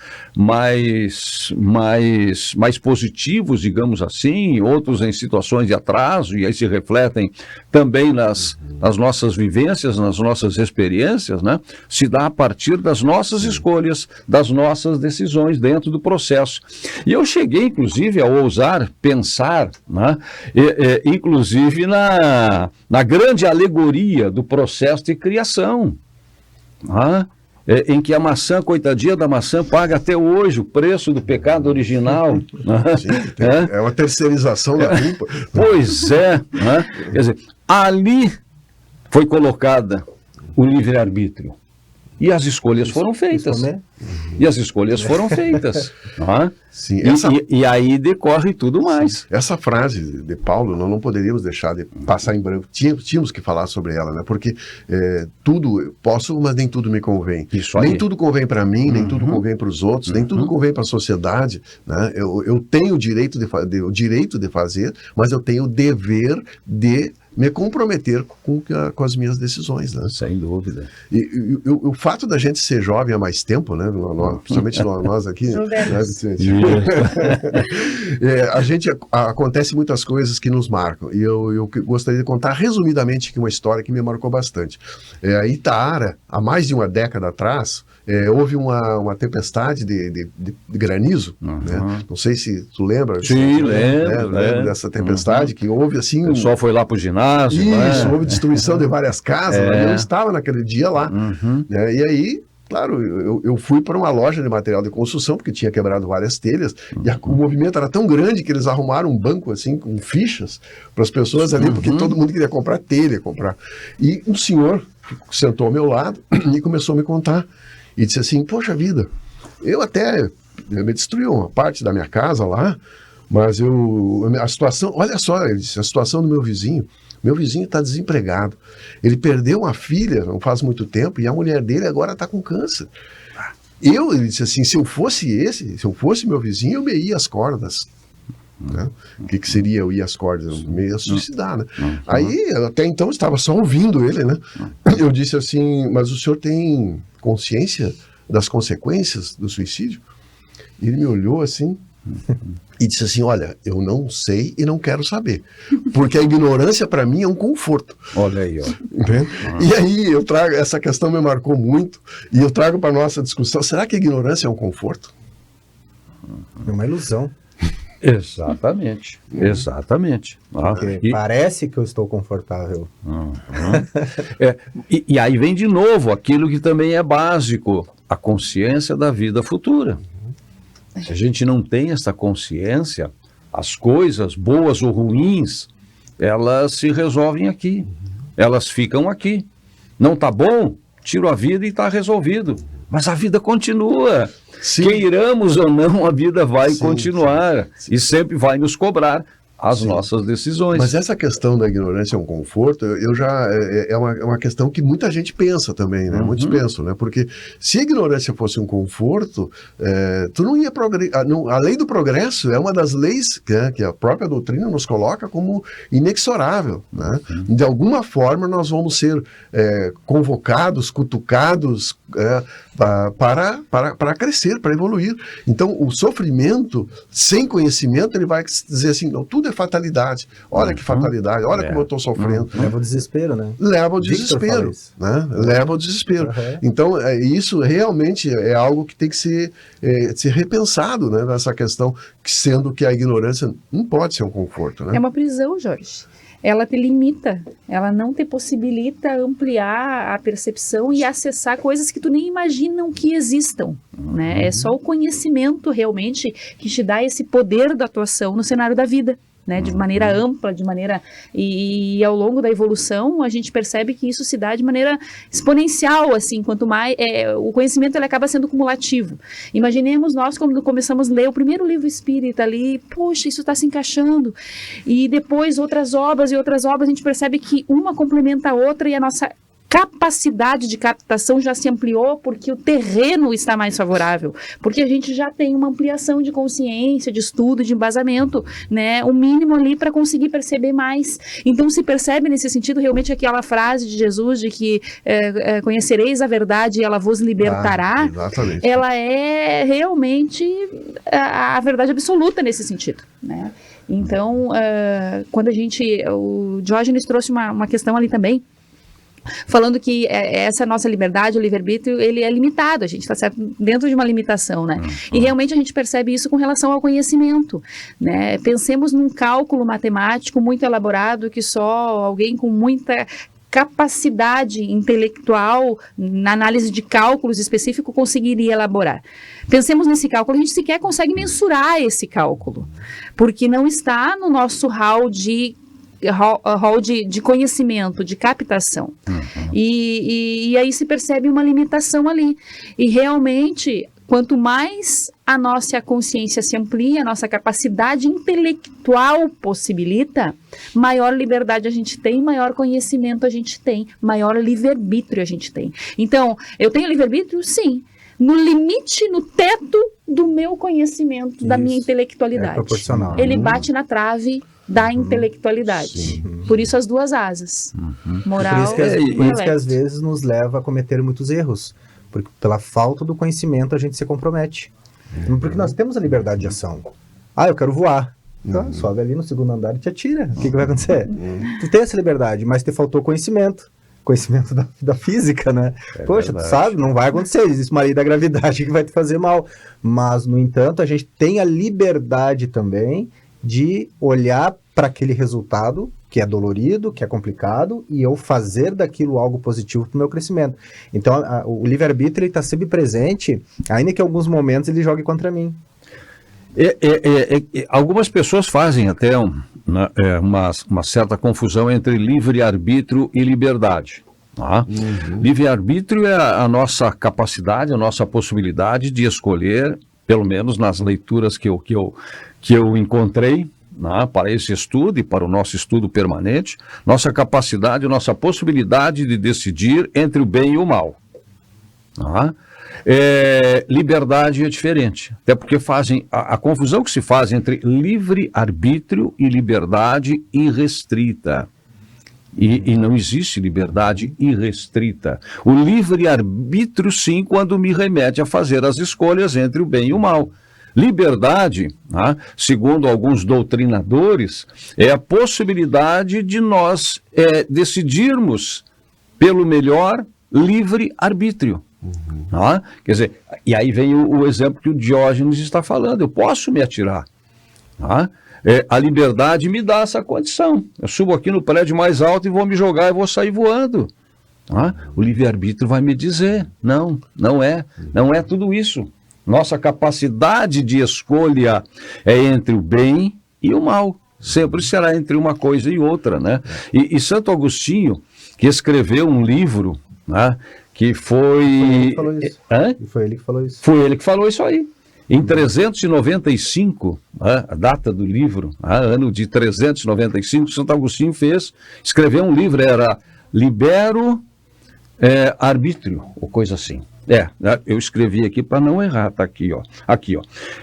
positivos, digamos assim, outros em situações de atraso, e aí se refletem também nas nossas vivências, nas nossas experiências, né? Se dá a partir das nossas escolhas, das nossas decisões dentro do processo. E eu cheguei, inclusive, a ousar pensar, né? Inclusive na grande alegoria do processo de criação. Em que a maçã, coitadinha da maçã, paga até hoje o preço do pecado original. Sim, é uma terceirização da culpa. Pois é. Quer dizer, ali foi colocada o livre-arbítrio. E as escolhas foram feitas. E as escolhas foram feitas. Sim, e aí decorre tudo mais. Sim. Essa frase de Paulo, nós não poderíamos deixar de passar em branco. Tínhamos que falar sobre ela, né? Porque tudo eu posso, mas nem tudo me convém. Nem tudo convém para mim, nem tudo convém para os outros, nem tudo convém para a sociedade, né? Eu tenho o direito de fazer, mas eu tenho o dever de me comprometer com as minhas decisões, né? Sem dúvida. E o fato da gente ser jovem há mais tempo, né? Principalmente nós aqui, né, Vicente? Acontece muitas coisas que nos marcam. E eu gostaria de contar resumidamente aqui uma história que me marcou bastante. Em Itaara, há mais de uma década atrás, houve uma tempestade de granizo, né? Não sei se tu lembra. Sim, lembro dessa tempestade, que houve assim... O pessoal foi lá para o ginásio. Isso, houve destruição de várias casas, eu estava naquele dia lá. Né? E aí, claro, eu fui para uma loja de material de construção, porque tinha quebrado várias telhas, e o movimento era tão grande que eles arrumaram um banco assim, com fichas, para as pessoas ali, porque todo mundo queria comprar telha, E um senhor sentou ao meu lado e começou a me contar. E disse assim, poxa vida, eu me destruiu uma parte da minha casa lá, mas a situação, olha só, ele disse, a situação do meu vizinho está desempregado. Ele perdeu uma filha não faz muito tempo e a mulher dele agora está com câncer. Ele disse assim, se eu fosse meu vizinho, eu me ia às cordas. Né? O que seria eu ir às cordas? Eu me ia suicidar, né? Aí, até então, eu estava só ouvindo ele, né? Eu disse assim, mas o senhor tem consciência das consequências do suicídio? E ele me olhou assim e disse assim, olha, eu não sei e não quero saber, porque a ignorância para mim é um conforto. Olha aí, ó. E aí eu trago, essa questão me marcou muito, e eu trago para nossa discussão, será que a ignorância é um conforto? É uma ilusão. Exatamente. Parece que eu estou confortável. E aí vem de novo aquilo que também é básico, a consciência da vida futura. Se a gente não tem essa consciência, as coisas boas ou ruins, elas se resolvem aqui. Elas ficam aqui. Não tá bom? Tiro a vida e está resolvido. Mas a vida continua. Sim. Queiramos ou não, a vida vai continuar. Sim. E sempre vai nos cobrar as nossas decisões. Mas essa questão da ignorância é um conforto, é uma questão que muita gente pensa também, né? Muitos pensam, né? Porque se a ignorância fosse um conforto, tu não ia progredir. A lei do progresso é uma das leis que a própria doutrina nos coloca como inexorável, né? De alguma forma nós vamos ser convocados, cutucados para crescer, para evoluir. Então o sofrimento sem conhecimento, ele vai dizer assim, não, tudo é fatalidade, olha que fatalidade, olha como eu estou sofrendo. Leva ao desespero, né? Leva ao desespero, né? Leva ao desespero. Então isso realmente é algo que tem que ser repensado, né? Nessa questão, sendo que a ignorância não pode ser um conforto, né? É uma prisão, Jorge. Ela te limita, ela não te possibilita ampliar a percepção e acessar coisas que tu nem imaginam que existam, né? É só o conhecimento realmente que te dá esse poder da atuação no cenário da vida, né? De maneira ampla, e ao longo da evolução a gente percebe que isso se dá de maneira exponencial, assim, quanto mais o conhecimento ele acaba sendo cumulativo. Imaginemos nós quando começamos a ler o primeiro livro espírita ali, poxa, isso está se encaixando, e depois outras obras, a gente percebe que uma complementa a outra e a nossa capacidade de captação já se ampliou porque o terreno está mais favorável, porque a gente já tem uma ampliação de consciência, de estudo, de embasamento, né, o mínimo ali para conseguir perceber mais. Então se percebe nesse sentido realmente aquela frase de Jesus de que conhecereis a verdade e ela vos libertará, ela é realmente a verdade absoluta nesse sentido, né? Então quando o Diógenes trouxe uma questão ali também, falando que essa nossa liberdade, o livre-arbítrio, ele é limitado, a gente está dentro de uma limitação, né? E realmente a gente percebe isso com relação ao conhecimento, né? Pensemos num cálculo matemático muito elaborado que só alguém com muita capacidade intelectual na análise de cálculos específico conseguiria elaborar. Pensemos nesse cálculo, a gente sequer consegue mensurar esse cálculo, porque não está no nosso hall de conhecimento, de captação. E aí se percebe uma limitação ali. E realmente, quanto mais a nossa consciência se amplia, a nossa capacidade intelectual possibilita, maior liberdade a gente tem, maior conhecimento a gente tem, maior livre-arbítrio a gente tem. Então, eu tenho livre-arbítrio? Sim. No limite, no teto do meu conhecimento, da minha intelectualidade. É proporcional. Ele bate na trave da intelectualidade. Por isso as duas asas. Moral por isso que às vezes nos leva a cometer muitos erros. Porque pela falta do conhecimento a gente se compromete. Porque nós temos a liberdade de ação. Eu quero voar. Então, sobe ali no segundo andar e te atira. O que vai acontecer? Tu tem essa liberdade, mas te faltou conhecimento. Conhecimento da física, né? Poxa, tu sabe, não vai acontecer. Existe uma lei da gravidade que vai te fazer mal. Mas, no entanto, a gente tem a liberdade também de olhar para aquele resultado que é dolorido, que é complicado, e eu fazer daquilo algo positivo para o meu crescimento. Então, o livre-arbítrio está sempre presente, ainda que em alguns momentos ele jogue contra mim. Algumas pessoas fazem até uma certa confusão entre livre-arbítrio e liberdade. Tá? Livre-arbítrio é a nossa capacidade, a nossa possibilidade de escolher, pelo menos nas leituras que eu encontrei, para esse estudo e para o nosso estudo permanente, nossa capacidade, nossa possibilidade de decidir entre o bem e o mal. liberdade é diferente, até porque fazem a confusão que se faz entre livre-arbítrio e liberdade irrestrita. E não existe liberdade irrestrita. O livre-arbítrio, sim, quando me remete a fazer as escolhas entre o bem e o mal. Liberdade, segundo alguns doutrinadores, é a possibilidade de nós decidirmos pelo melhor livre-arbítrio. Quer dizer, e aí vem o exemplo que o Diógenes está falando, eu posso me atirar. A liberdade me dá essa condição. Eu subo aqui no prédio mais alto e vou me jogar e vou sair voando. O livre-arbítrio vai me dizer, não é tudo isso. Nossa capacidade de escolha é entre o bem e o mal. Sempre será entre uma coisa e outra, né? E Santo Agostinho, que escreveu um livro, que foi... Foi ele que falou isso. Foi ele que falou isso aí. Em 395, a data do livro, ano de 395, Santo Agostinho escreveu um livro, era Libero Arbítrio, ou coisa assim. Eu escrevi aqui para não errar, tá aqui, ó.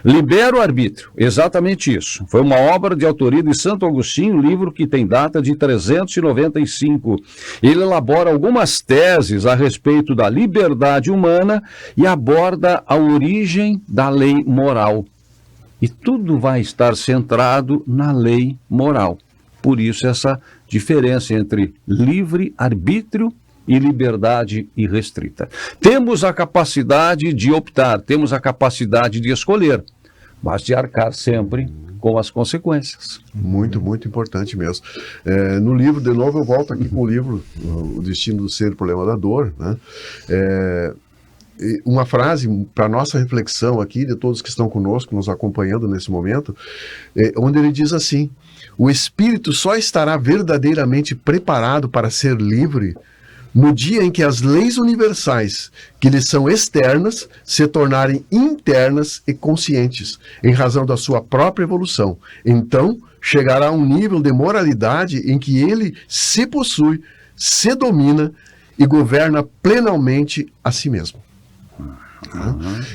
Libero Arbítrio, exatamente isso. Foi uma obra de autoria de Santo Agostinho, livro que tem data de 395. Ele elabora algumas teses a respeito da liberdade humana e aborda a origem da lei moral. E tudo vai estar centrado na lei moral. Por isso essa diferença entre livre-arbítrio e liberdade irrestrita. Temos a capacidade de optar, temos a capacidade de escolher, mas de arcar sempre com as consequências. Muito, muito importante mesmo. No livro, de novo, eu volto aqui com o livro O Destino do Ser, o Problema da Dor, né? Uma frase para nossa reflexão aqui, de todos que estão conosco, nos acompanhando nesse momento, onde ele diz assim: o espírito só estará verdadeiramente preparado para ser livre no dia em que as leis universais, que lhe são externas, se tornarem internas e conscientes, em razão da sua própria evolução. Então, chegará a um nível de moralidade em que ele se possui, se domina e governa plenamente a si mesmo.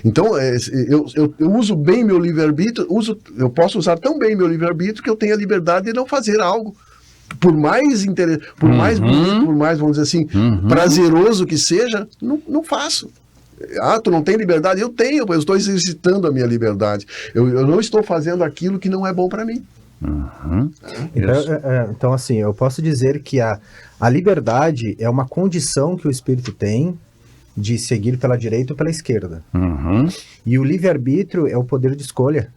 Então, eu uso bem meu livre-arbítrio, eu posso usar tão bem meu livre-arbítrio que eu tenho a liberdade de não fazer algo. Por mais bonito, por mais, vamos dizer assim, prazeroso que seja, não faço. Tu não tem liberdade? Eu tenho, eu estou exercitando a minha liberdade. Eu não estou fazendo aquilo que não é bom para mim. Então, assim, eu posso dizer que a liberdade é uma condição que o espírito tem de seguir pela direita ou pela esquerda. E o livre-arbítrio é o poder de escolha.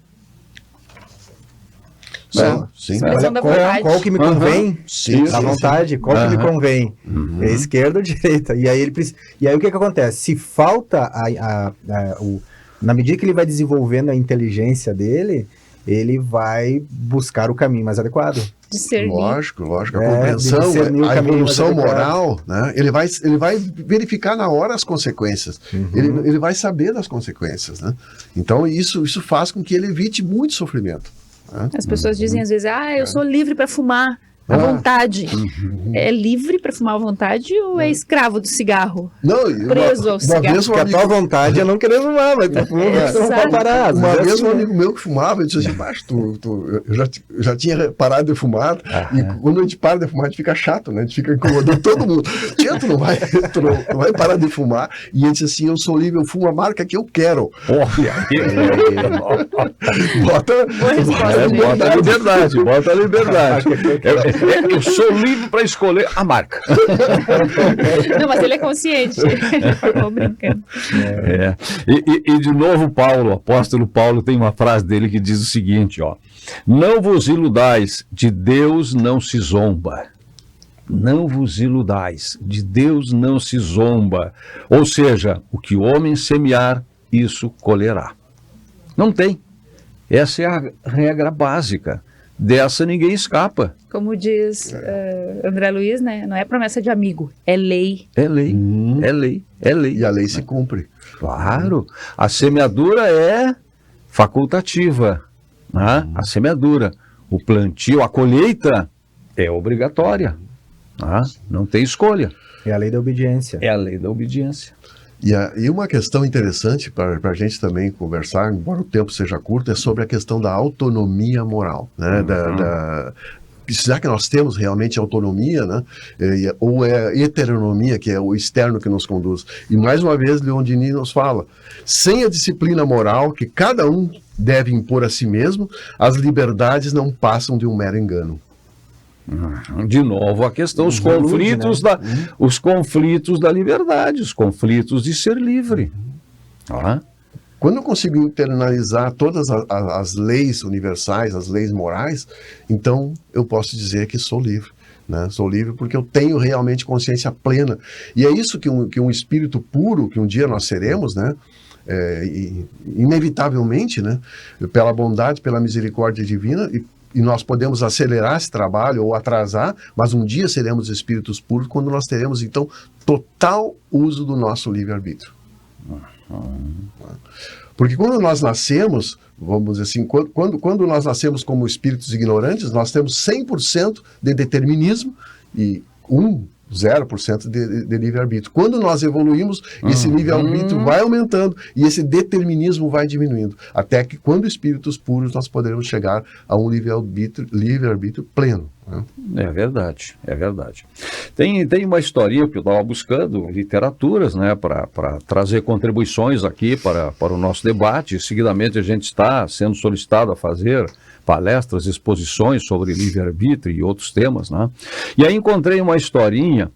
Sim. Qual que me convém? A vontade, qual que me convém? É esquerda ou direita? E aí o que acontece? Se falta na medida que ele vai desenvolvendo a inteligência dele, ele vai buscar o caminho mais adequado. Lógico, a compreensão, a evolução moral, né? Ele vai verificar na hora as consequências. Ele vai saber das consequências, né? Então isso faz com que ele evite muito sofrimento. As pessoas dizem às vezes, eu sou livre para fumar à vontade. É livre para fumar à vontade ou é escravo do cigarro? Preso ao cigarro. Porque a tua vontade é não querer fumar, mas tu fuma, não pode parar. Uma vez um amigo meu que fumava, ele disse assim, eu já tinha parado de fumar, e quando a gente para de fumar, a gente fica chato, né? A gente fica incomodando todo mundo. Tia, tu não vai parar de fumar. E ele disse assim, eu sou livre, eu fumo a marca que eu quero. Bota a liberdade. Eu sou livre para escolher a marca. Não, mas ele é consciente. Tô brincando. E de novo, o apóstolo Paulo tem uma frase dele que diz o seguinte, não vos iludais, de Deus não se zomba. Não vos iludais, de Deus não se zomba. Ou seja, o que o homem semear, isso colherá. Não tem. Essa é a regra básica. Dessa ninguém escapa. Como diz André Luiz, né? Não é promessa de amigo, é lei. É lei, é lei. E a lei se cumpre. Claro. A semeadura é facultativa. Né? A semeadura. O plantio, a colheita é obrigatória. Não tem escolha. É a lei da obediência. É a lei da obediência. E uma questão interessante para a gente também conversar, embora o tempo seja curto, é sobre a questão da autonomia moral, né? Será que nós temos realmente autonomia, né? Ou é heteronomia, que é o externo que nos conduz? E mais uma vez, Leon Denis nos fala, sem a disciplina moral que cada um deve impor a si mesmo, as liberdades não passam de um mero engano. De novo a questão, os conflitos da liberdade, os conflitos de ser livre. Quando eu consigo internalizar todas as leis universais, as leis morais, então eu posso dizer que sou livre. Né? Sou livre porque eu tenho realmente consciência plena. E é isso que um espírito puro, que um dia nós seremos, né? Inevitavelmente, né? Pela bondade, pela misericórdia divina, e nós podemos acelerar esse trabalho ou atrasar, mas um dia seremos espíritos puros quando nós teremos, então, total uso do nosso livre-arbítrio. Porque quando nós nascemos, vamos dizer assim, quando nós nascemos como espíritos ignorantes, nós temos 100% de determinismo e 0% de livre-arbítrio. Quando nós evoluímos, esse livre-arbítrio vai aumentando e esse determinismo vai diminuindo. Até que, quando espíritos puros, nós poderemos chegar a um livre-arbítrio pleno. Né? É verdade, é verdade. Tem uma historinha que eu estava buscando, literaturas, né, para trazer contribuições aqui para o nosso debate. Seguidamente, a gente está sendo solicitado a fazer palestras, exposições sobre livre-arbítrio e outros temas, né? E aí encontrei uma historinha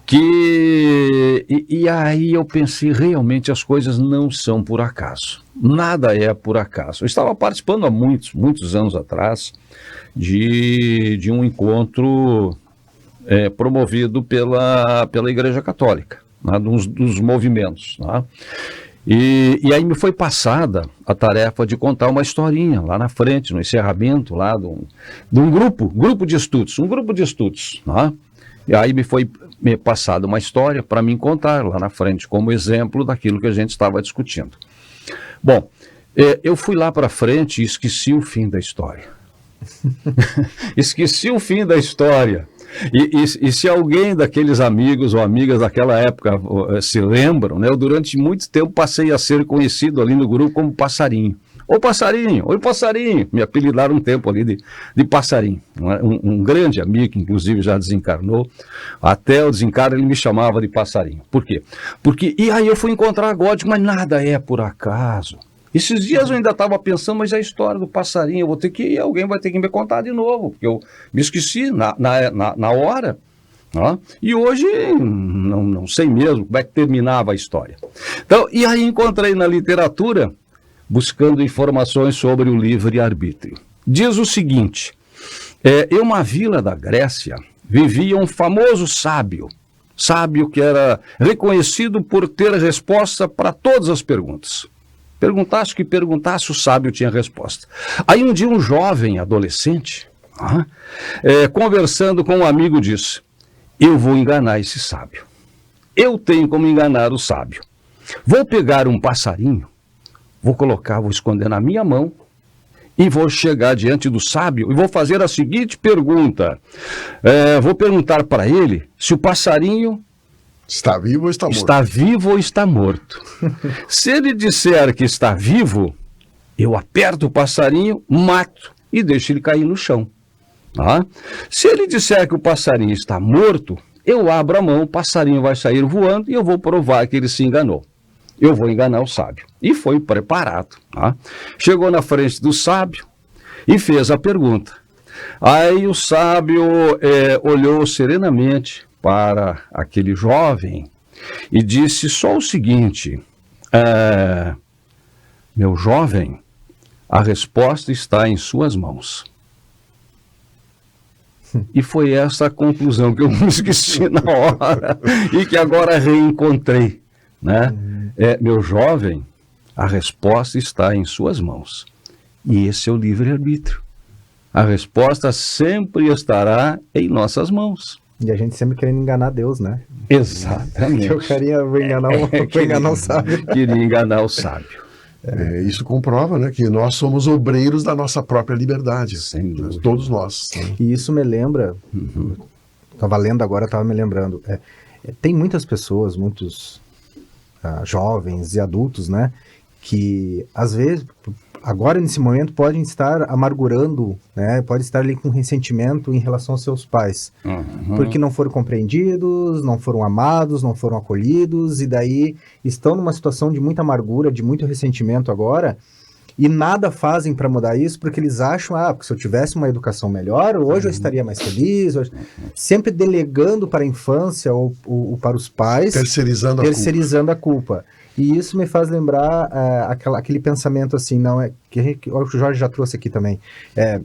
que... E aí eu pensei, realmente as coisas não são por acaso. Nada é por acaso. Eu estava participando há muitos anos atrás de um encontro promovido pela Igreja Católica, né? dos movimentos, né? E aí me foi passada a tarefa de contar uma historinha lá na frente, no encerramento lá de um grupo de estudos, né? E aí me foi passada uma história para mim contar lá na frente, como exemplo daquilo que a gente estava discutindo. Bom, eu fui lá para frente e esqueci o fim da história. Esqueci o fim da história. E se alguém daqueles amigos ou amigas daquela época se lembram, né, eu durante muito tempo passei a ser conhecido ali no grupo como Passarinho. Ô Passarinho, oi Passarinho, me apelidaram um tempo ali de Passarinho. Um grande amigo, que inclusive já desencarnou, até o desencarno ele me chamava de Passarinho. Por quê? E aí eu fui encontrar a God, mas nada é por acaso. Esses dias eu ainda estava pensando, mas a história do passarinho, alguém vai ter que me contar de novo, porque eu me esqueci na hora, né? E hoje não sei mesmo como é que terminava a história. Então, e aí encontrei na literatura, buscando informações sobre o livre-arbítrio. Diz o seguinte, em uma vila da Grécia, vivia um famoso sábio que era reconhecido por ter resposta para todas as perguntas. Perguntasse o que perguntasse, o sábio tinha resposta. Aí um dia um jovem adolescente, conversando com um amigo, disse, eu vou enganar esse sábio. Eu tenho como enganar o sábio. Vou pegar um passarinho, vou esconder na minha mão e vou chegar diante do sábio e vou fazer a seguinte pergunta. Vou perguntar para ele se o passarinho está vivo ou está morto? Está vivo ou está morto. Se ele disser que está vivo, eu aperto o passarinho, mato e deixo ele cair no chão. Tá? Se ele disser que o passarinho está morto, eu abro a mão, o passarinho vai sair voando e eu vou provar que ele se enganou. Eu vou enganar o sábio. E foi preparado. Tá? Chegou na frente do sábio e fez a pergunta. Aí o sábio olhou serenamente para aquele jovem e disse só o seguinte, meu jovem, a resposta está em suas mãos. E foi essa a conclusão que eu me esqueci na hora e que agora reencontrei, né? Meu jovem, a resposta está em suas mãos. E esse é o livre-arbítrio. A resposta sempre estará em nossas mãos. E a gente sempre querendo enganar Deus, né? Exatamente. Eu queria enganar o sábio. Queria enganar o sábio. Isso comprova, né, que nós somos obreiros da nossa própria liberdade. Todos nós. E isso me lembra, estava lendo agora, estava me lembrando, tem muitas pessoas, muitos jovens e adultos, né, que às vezes, agora nesse momento, podem estar amargurando, né, pode estar ali com ressentimento em relação aos seus pais, porque não foram compreendidos, não foram amados, não foram acolhidos, e daí estão numa situação de muita amargura, de muito ressentimento agora, e nada fazem para mudar isso, porque eles acham, porque se eu tivesse uma educação melhor, hoje eu estaria mais feliz, sempre delegando para a infância ou para os pais, terceirizando a culpa. E isso me faz lembrar aquele pensamento assim, não é que o Jorge já trouxe aqui também,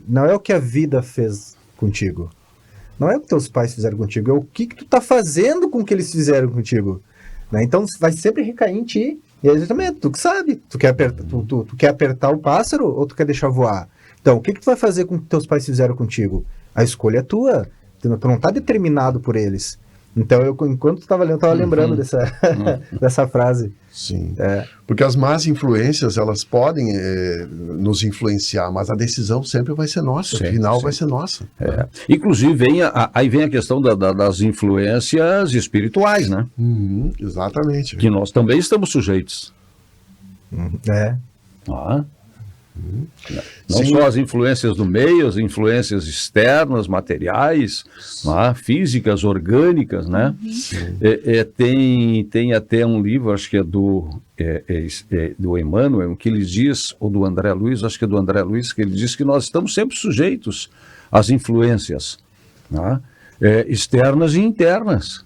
não é o que a vida fez contigo, não é o que teus pais fizeram contigo, é o que tu tá fazendo com o que eles fizeram contigo, né? Então vai sempre recair em ti. E aí também, tu que sabe, tu quer apertar o pássaro ou tu quer deixar voar? Então, o que tu vai fazer com o que teus pais fizeram contigo? A escolha é tua, tu não tá determinado por eles. Então, enquanto tu estava lendo, eu estava lembrando dessa frase. Sim, porque as más influências, elas podem nos influenciar, mas a decisão sempre vai ser nossa, o final vai ser nossa. Inclusive, aí vem a questão das influências espirituais, né? Exatamente. Que nós também estamos sujeitos. Não só as influências do meio, as influências externas, materiais, físicas, orgânicas, né? Tem até um livro, acho que é do Emmanuel, que ele diz, ou do André Luiz, acho que é do André Luiz, que ele diz que nós estamos sempre sujeitos às influências, externas e internas,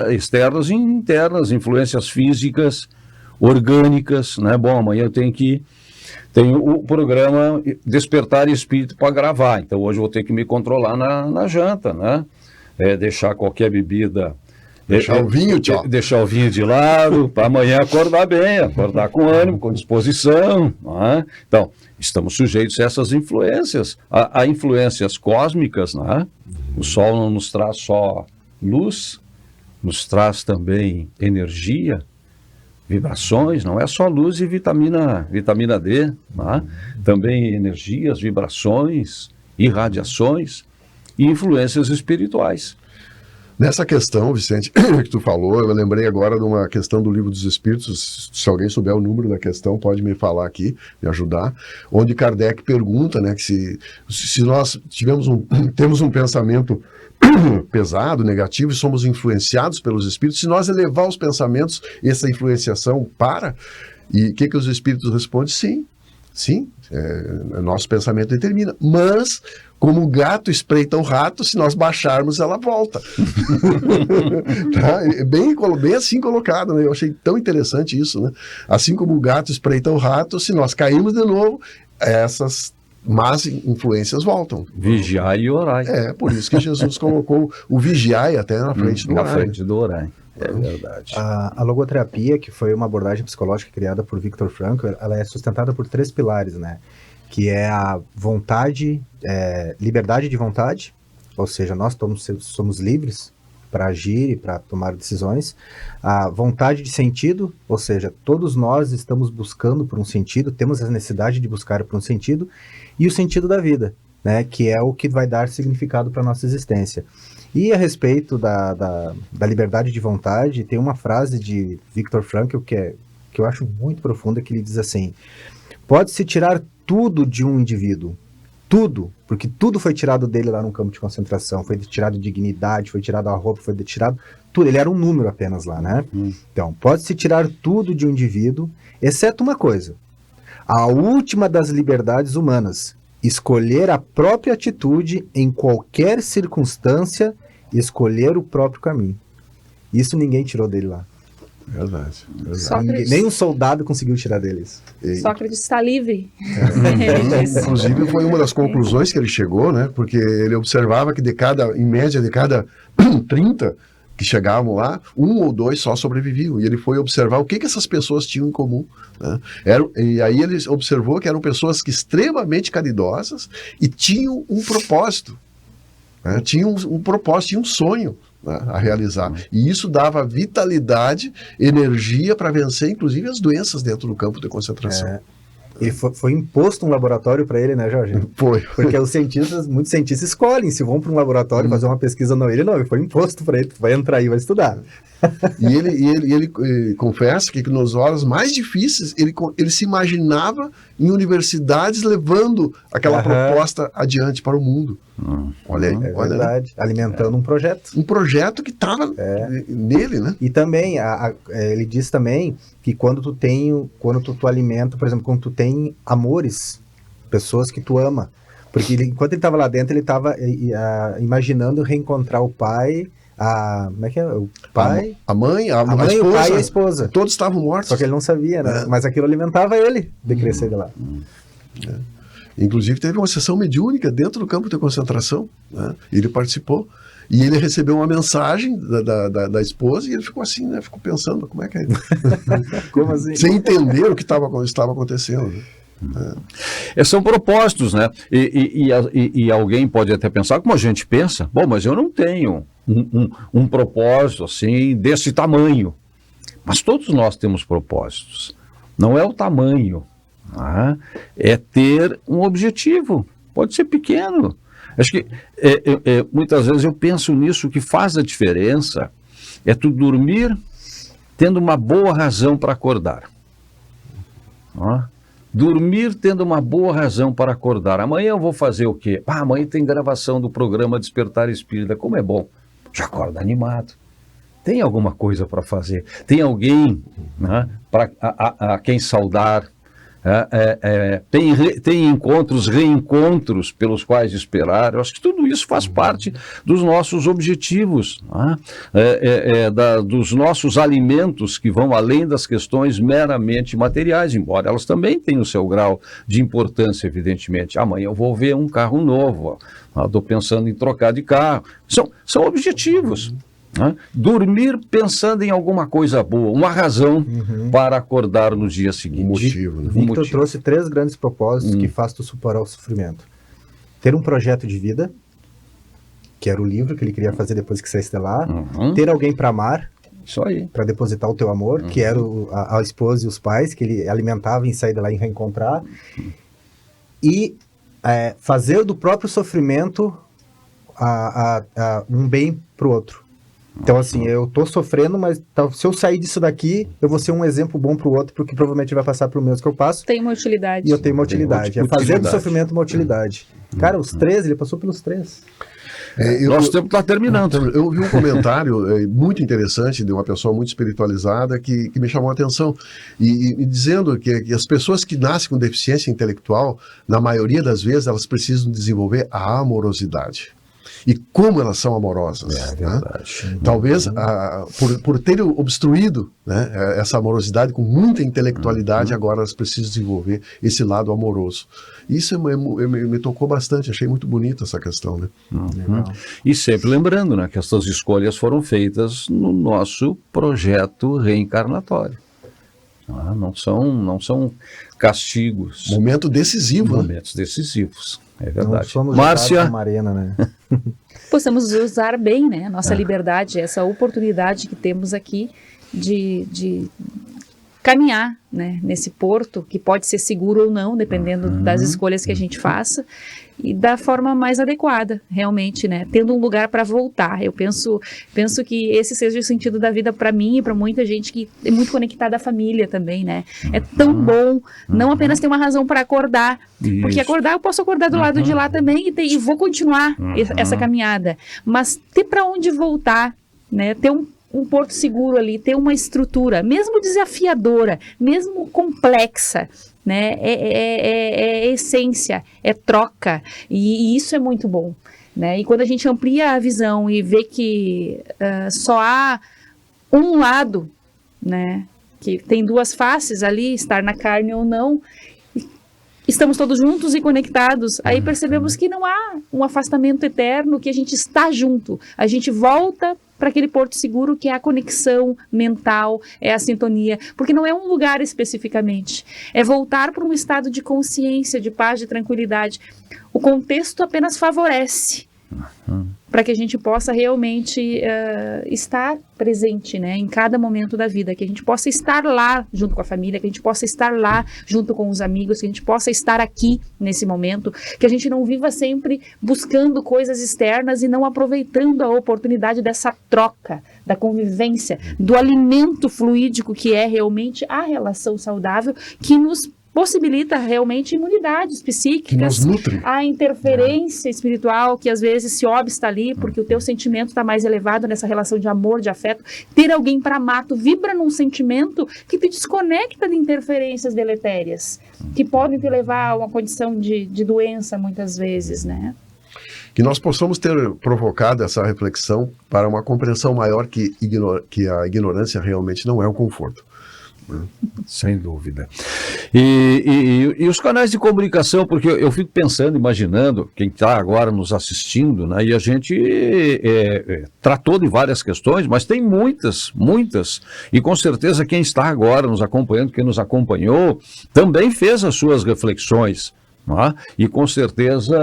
externas e internas, influências físicas, orgânicas, né? Bom, amanhã eu tenho o programa Despertar Espírito para gravar, então hoje eu vou ter que me controlar na janta, né? Deixar qualquer bebida... Deixar o vinho de lado, para amanhã acordar bem, acordar com ânimo, com disposição. Né? Então, estamos sujeitos a essas influências, a influências cósmicas, né? O Sol não nos traz só luz, nos traz também energia, vibrações, não é só luz e vitamina D, né? Também energias, vibrações, irradiações e influências espirituais. Nessa questão, Vicente, que tu falou, eu lembrei agora de uma questão do Livro dos Espíritos, se alguém souber o número da questão, pode me falar aqui, me ajudar, onde Kardec pergunta, né, que se nós temos um pensamento pesado, negativo, e somos influenciados pelos espíritos, se nós elevar os pensamentos, essa influenciação para, e o que os espíritos respondem? Sim, nosso pensamento determina, mas como o gato espreita o rato, se nós baixarmos, ela volta. Tá? Bem assim colocado, né? Eu achei tão interessante isso, né? Assim como o gato espreita o rato, se nós cairmos de novo, essas más influências voltam. Vigiai e orai. Por isso que Jesus colocou o vigiai até na frente do orai. Na frente do orai. É verdade. A logoterapia, que foi uma abordagem psicológica criada por Viktor Frankl, ela é sustentada por 3 pilares, né? Que é a vontade, liberdade de vontade, ou seja, nós somos livres para agir e para tomar decisões. A vontade de sentido, ou seja, todos nós estamos buscando por um sentido, temos a necessidade de buscar por um sentido, e o sentido da vida, né? Que é o que vai dar significado para a nossa existência. E a respeito da liberdade de vontade, tem uma frase de Viktor Frankl que eu acho muito profunda, que ele diz assim: pode-se tirar tudo de um indivíduo, tudo, porque tudo foi tirado dele lá no campo de concentração, foi tirado dignidade, foi tirado a roupa, foi tirado tudo, ele era um número apenas lá, né? Então, pode-se tirar tudo de um indivíduo, exceto uma coisa, a última das liberdades humanas, escolher a própria atitude em qualquer circunstância, escolher o próprio caminho. Isso ninguém tirou dele lá. Verdade. Nem um soldado conseguiu tirar deles. Sócrates está livre. Inclusive foi uma das conclusões que ele chegou, né? Porque ele observava que em média de cada 30 que chegavam lá, 1 ou 2 só sobreviviam. E ele foi observar o que essas pessoas tinham em comum, né? E aí ele observou que eram pessoas extremamente caridosas e tinham um propósito, né? Tinham um propósito, tinham um sonho, né, a realizar. E isso dava vitalidade, energia para vencer, inclusive, as doenças dentro do campo de concentração. E foi imposto um laboratório para ele, né, Jorge? Foi. Porque muitos cientistas escolhem se vão para um laboratório fazer uma pesquisa ou não. Ele não, foi imposto para ele, vai entrar aí, vai estudar. E ele confessa que nas horas mais difíceis ele se imaginava em universidades levando aquela proposta adiante para o mundo. Olha aí. É verdade. Alimentando um projeto. Um projeto que estava nele, né? E também, ele diz também que quando tu alimenta, por exemplo, quando tu tem amores, pessoas que tu ama, porque enquanto ele estava lá dentro, ele estava imaginando reencontrar o pai, como é que é? O pai, a mãe, a mãe, esposa, o pai e a esposa. Todos estavam mortos. Só que ele não sabia, né? Mas aquilo alimentava ele de crescer de lá. Inclusive teve uma sessão mediúnica dentro do campo de concentração, né? Ele participou e ele recebeu uma mensagem da esposa e ele ficou assim, né? Ficou pensando, como é que é? Como assim? Sem entender o que estava acontecendo, né? São propósitos, né? E alguém pode até pensar, como a gente pensa, bom, mas eu não tenho um propósito assim desse tamanho. Mas todos nós temos propósitos. Não é o tamanho, é ter um objetivo. Pode ser pequeno. Acho que muitas vezes eu penso nisso, o que faz a diferença é tu dormir tendo uma boa razão para acordar. Dormir tendo uma boa razão para acordar. Amanhã eu vou fazer o quê? Amanhã tem gravação do programa Despertar Espírita. Como é bom. Já acorda animado. Tem alguma coisa para fazer. Tem alguém, né, a quem saudar. Tem encontros, reencontros pelos quais esperar. Eu acho que tudo isso faz parte dos nossos objetivos, dos nossos alimentos que vão além das questões meramente materiais, embora elas também tenham o seu grau de importância, evidentemente. Amanhã eu vou ver um carro novo, estou pensando em trocar de carro. São objetivos. Dormir pensando em alguma coisa boa, uma razão para acordar no dia seguinte. Motivo, né? Victor trouxe 3 grandes propósitos que faz tu superar o sofrimento. Ter um projeto de vida, que era o livro que ele queria fazer depois que saísse de lá. Ter alguém para amar, isso aí, para depositar o teu amor, que era a esposa e os pais, que ele alimentava em sair de lá e reencontrar. E fazer do próprio sofrimento um bem para o outro. Então, assim, eu tô sofrendo, mas se eu sair disso daqui, eu vou ser um exemplo bom pro outro, porque provavelmente vai passar pelo mesmo que eu passo. Tem uma utilidade. E eu tenho uma utilidade. Fazer do sofrimento uma utilidade. Cara, os 3, ele passou pelos 3. Nosso tempo está terminando. Eu vi um comentário muito interessante de uma pessoa muito espiritualizada que me chamou a atenção, e dizendo que as pessoas que nascem com deficiência intelectual, na maioria das vezes, elas precisam desenvolver a amorosidade. E como elas são amorosas. Né? Talvez por terem obstruído, né, essa amorosidade com muita intelectualidade, agora elas precisam desenvolver esse lado amoroso. Isso me tocou bastante, achei muito bonita essa questão. Né? E sempre lembrando, né, que essas escolhas foram feitas no nosso projeto reencarnatório. Não são castigos. Momento decisivo. Momentos decisivos. É verdade. Márcia. Marina, né? Possamos usar bem, né, a nossa liberdade, essa oportunidade que temos aqui de caminhar, né, nesse porto, que pode ser seguro ou não, dependendo das escolhas que a gente faça, e da forma mais adequada, realmente, né, tendo um lugar para voltar. Eu penso que esse seja o sentido da vida para mim e para muita gente que é muito conectada à família também, né. É tão bom não apenas ter uma razão para acordar, porque acordar, eu posso acordar do lado de lá também e vou continuar essa caminhada, mas ter para onde voltar, né, ter um porto seguro ali, ter uma estrutura, mesmo desafiadora, mesmo complexa, né, é essência, é troca, e isso é muito bom, né, e quando a gente amplia a visão e vê que só há um lado, né, que tem 2 faces ali, estar na carne ou não, estamos todos juntos e conectados, aí percebemos que não há um afastamento eterno, que a gente está junto, a gente volta para aquele porto seguro que é a conexão mental, é a sintonia, porque não é um lugar especificamente, é voltar para um estado de consciência, de paz, de tranquilidade. O contexto apenas favorece, para que a gente possa realmente estar presente, né, em cada momento da vida, que a gente possa estar lá junto com a família, que a gente possa estar lá junto com os amigos, que a gente possa estar aqui nesse momento, que a gente não viva sempre buscando coisas externas e não aproveitando a oportunidade dessa troca, da convivência, do alimento fluídico que é realmente a relação saudável, que nos possibilita realmente imunidades psíquicas, a interferência espiritual que às vezes se obsta ali, porque o teu sentimento está mais elevado nessa relação de amor, de afeto. Ter alguém para amar, tu vibra num sentimento que te desconecta de interferências deletérias, que podem te levar a uma condição de doença muitas vezes, né? Que nós possamos ter provocado essa reflexão para uma compreensão maior que a ignorância realmente não é um conforto. Sem dúvida. E os canais de comunicação, porque eu fico pensando, imaginando, quem está agora nos assistindo, né, e a gente tratou de várias questões, mas tem muitas, e com certeza quem está agora nos acompanhando, quem nos acompanhou, também fez as suas reflexões. E com certeza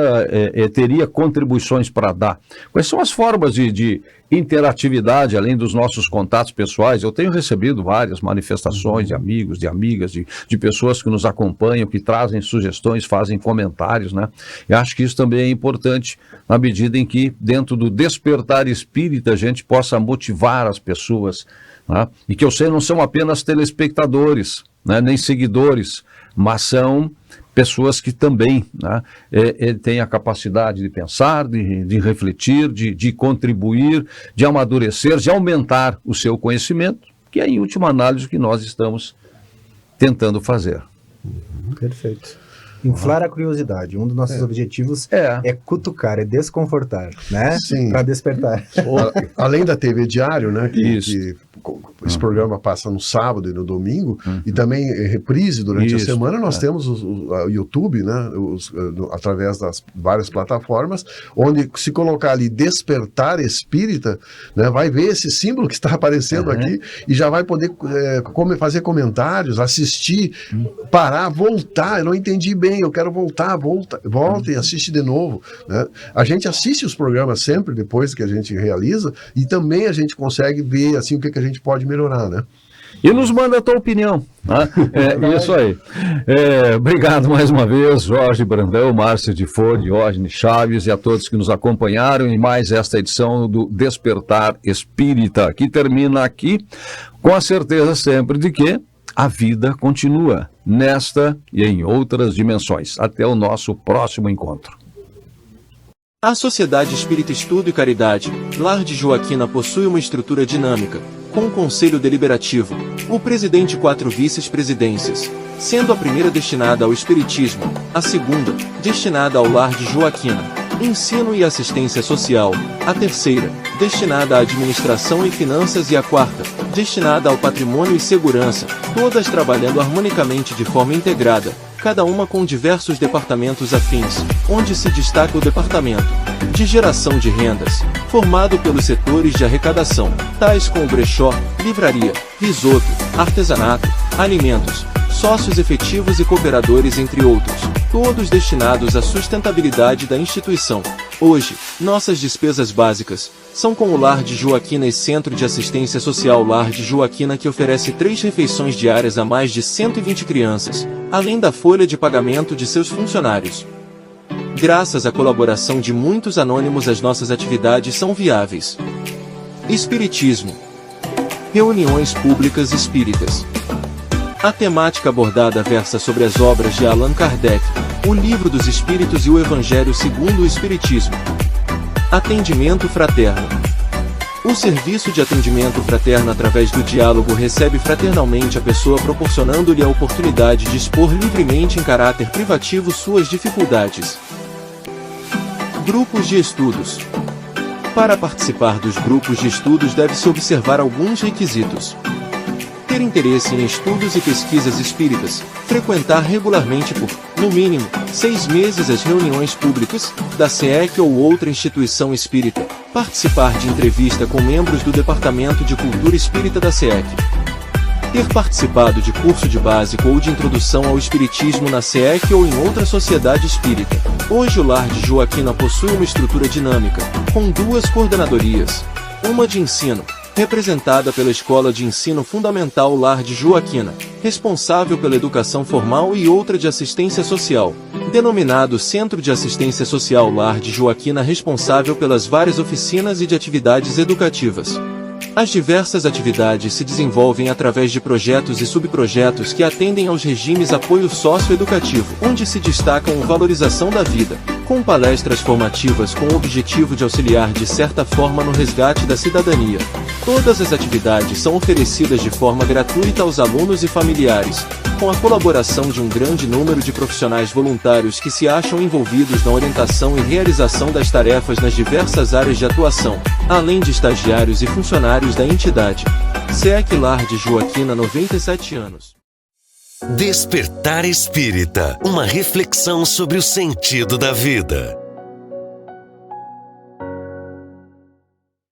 teria contribuições para dar. Quais são as formas de interatividade, além dos nossos contatos pessoais? Eu tenho recebido várias manifestações de amigos, de amigas, de pessoas que nos acompanham, que trazem sugestões, fazem comentários, né? E acho que isso também é importante, na medida em que, dentro do despertar espírita, a gente possa motivar as pessoas, né? E que eu sei, não são apenas telespectadores, né? Nem seguidores, mas são pessoas que também, né, têm a capacidade de pensar, de refletir, de contribuir, de amadurecer, de aumentar o seu conhecimento, que é, em última análise, o que nós estamos tentando fazer. Perfeito. Inflar a curiosidade. Um dos nossos objetivos é cutucar, é desconfortar, né? Sim. Para despertar. Além da TV Diário, né? Que esse programa passa no sábado e no domingo, e também reprise durante a semana. Nós temos o YouTube, né? Através das várias plataformas, onde se colocar ali Despertar Espírita, né? Vai ver esse símbolo que está aparecendo aqui e já vai poder fazer comentários, assistir, parar, voltar. Eu não entendi bem, eu quero voltar, volta e assiste de novo, né? A gente assiste os programas sempre depois que a gente realiza, e também a gente consegue ver assim o que a gente pode melhorar, né? E nos manda a tua opinião, né? Isso aí. Obrigado mais uma vez, Jorge Brandão, Márcio de Ford, Diógenes Chaves e a todos que nos acompanharam em mais esta edição do Despertar Espírita, que termina aqui com a certeza sempre de que a vida continua nesta e em outras dimensões. Até o nosso próximo encontro. A Sociedade Espírita Estudo e Caridade, Lar de Joaquina, possui uma estrutura dinâmica, com um conselho deliberativo, o presidente e 4 vice-presidências, sendo a primeira destinada ao espiritismo, a segunda, destinada ao Lar de Joaquina, ensino e assistência social, a terceira, destinada à administração e finanças e a quarta, destinada ao patrimônio e segurança, todas trabalhando harmonicamente de forma integrada, cada uma com diversos departamentos afins, onde se destaca o departamento de geração de rendas, formado pelos setores de arrecadação, tais como brechó, livraria, risoto, artesanato, alimentos, sócios efetivos e cooperadores, entre outros, todos destinados à sustentabilidade da instituição. Hoje, nossas despesas básicas são com o Lar de Joaquina e Centro de Assistência Social Lar de Joaquina, que oferece 3 refeições diárias a mais de 120 crianças, além da folha de pagamento de seus funcionários. Graças à colaboração de muitos anônimos, as nossas atividades são viáveis. Espiritismo. Reuniões públicas espíritas. A temática abordada versa sobre as obras de Allan Kardec, o Livro dos Espíritos e o Evangelho segundo o Espiritismo. Atendimento fraterno. O serviço de atendimento fraterno através do diálogo recebe fraternalmente a pessoa, proporcionando-lhe a oportunidade de expor livremente em caráter privativo suas dificuldades. Grupos de estudos. Para participar dos grupos de estudos deve-se observar alguns requisitos. Ter interesse em estudos e pesquisas espíritas, frequentar regularmente por, no mínimo, 6 meses as reuniões públicas, da SEEC ou outra instituição espírita, participar de entrevista com membros do Departamento de Cultura Espírita da SEEC. ter participado de curso de básico ou de introdução ao espiritismo na SEEC ou em outra sociedade espírita. Hoje o Lar de Joaquina possui uma estrutura dinâmica, com 2 coordenadorias. Uma de ensino, representada pela Escola de Ensino Fundamental Lar de Joaquina, responsável pela educação formal, e outra de assistência social, denominado Centro de Assistência Social Lar de Joaquina, responsável pelas várias oficinas e de atividades educativas. As diversas atividades se desenvolvem através de projetos e subprojetos que atendem aos regimes apoio socioeducativo, onde se destacam a valorização da vida, com palestras formativas com o objetivo de auxiliar de certa forma no resgate da cidadania. Todas as atividades são oferecidas de forma gratuita aos alunos e familiares, com a colaboração de um grande número de profissionais voluntários que se acham envolvidos na orientação e realização das tarefas nas diversas áreas de atuação, além de estagiários e funcionários da entidade. SEEC Lar de Joaquina, 97 anos. Despertar Espírita, uma reflexão sobre o sentido da vida.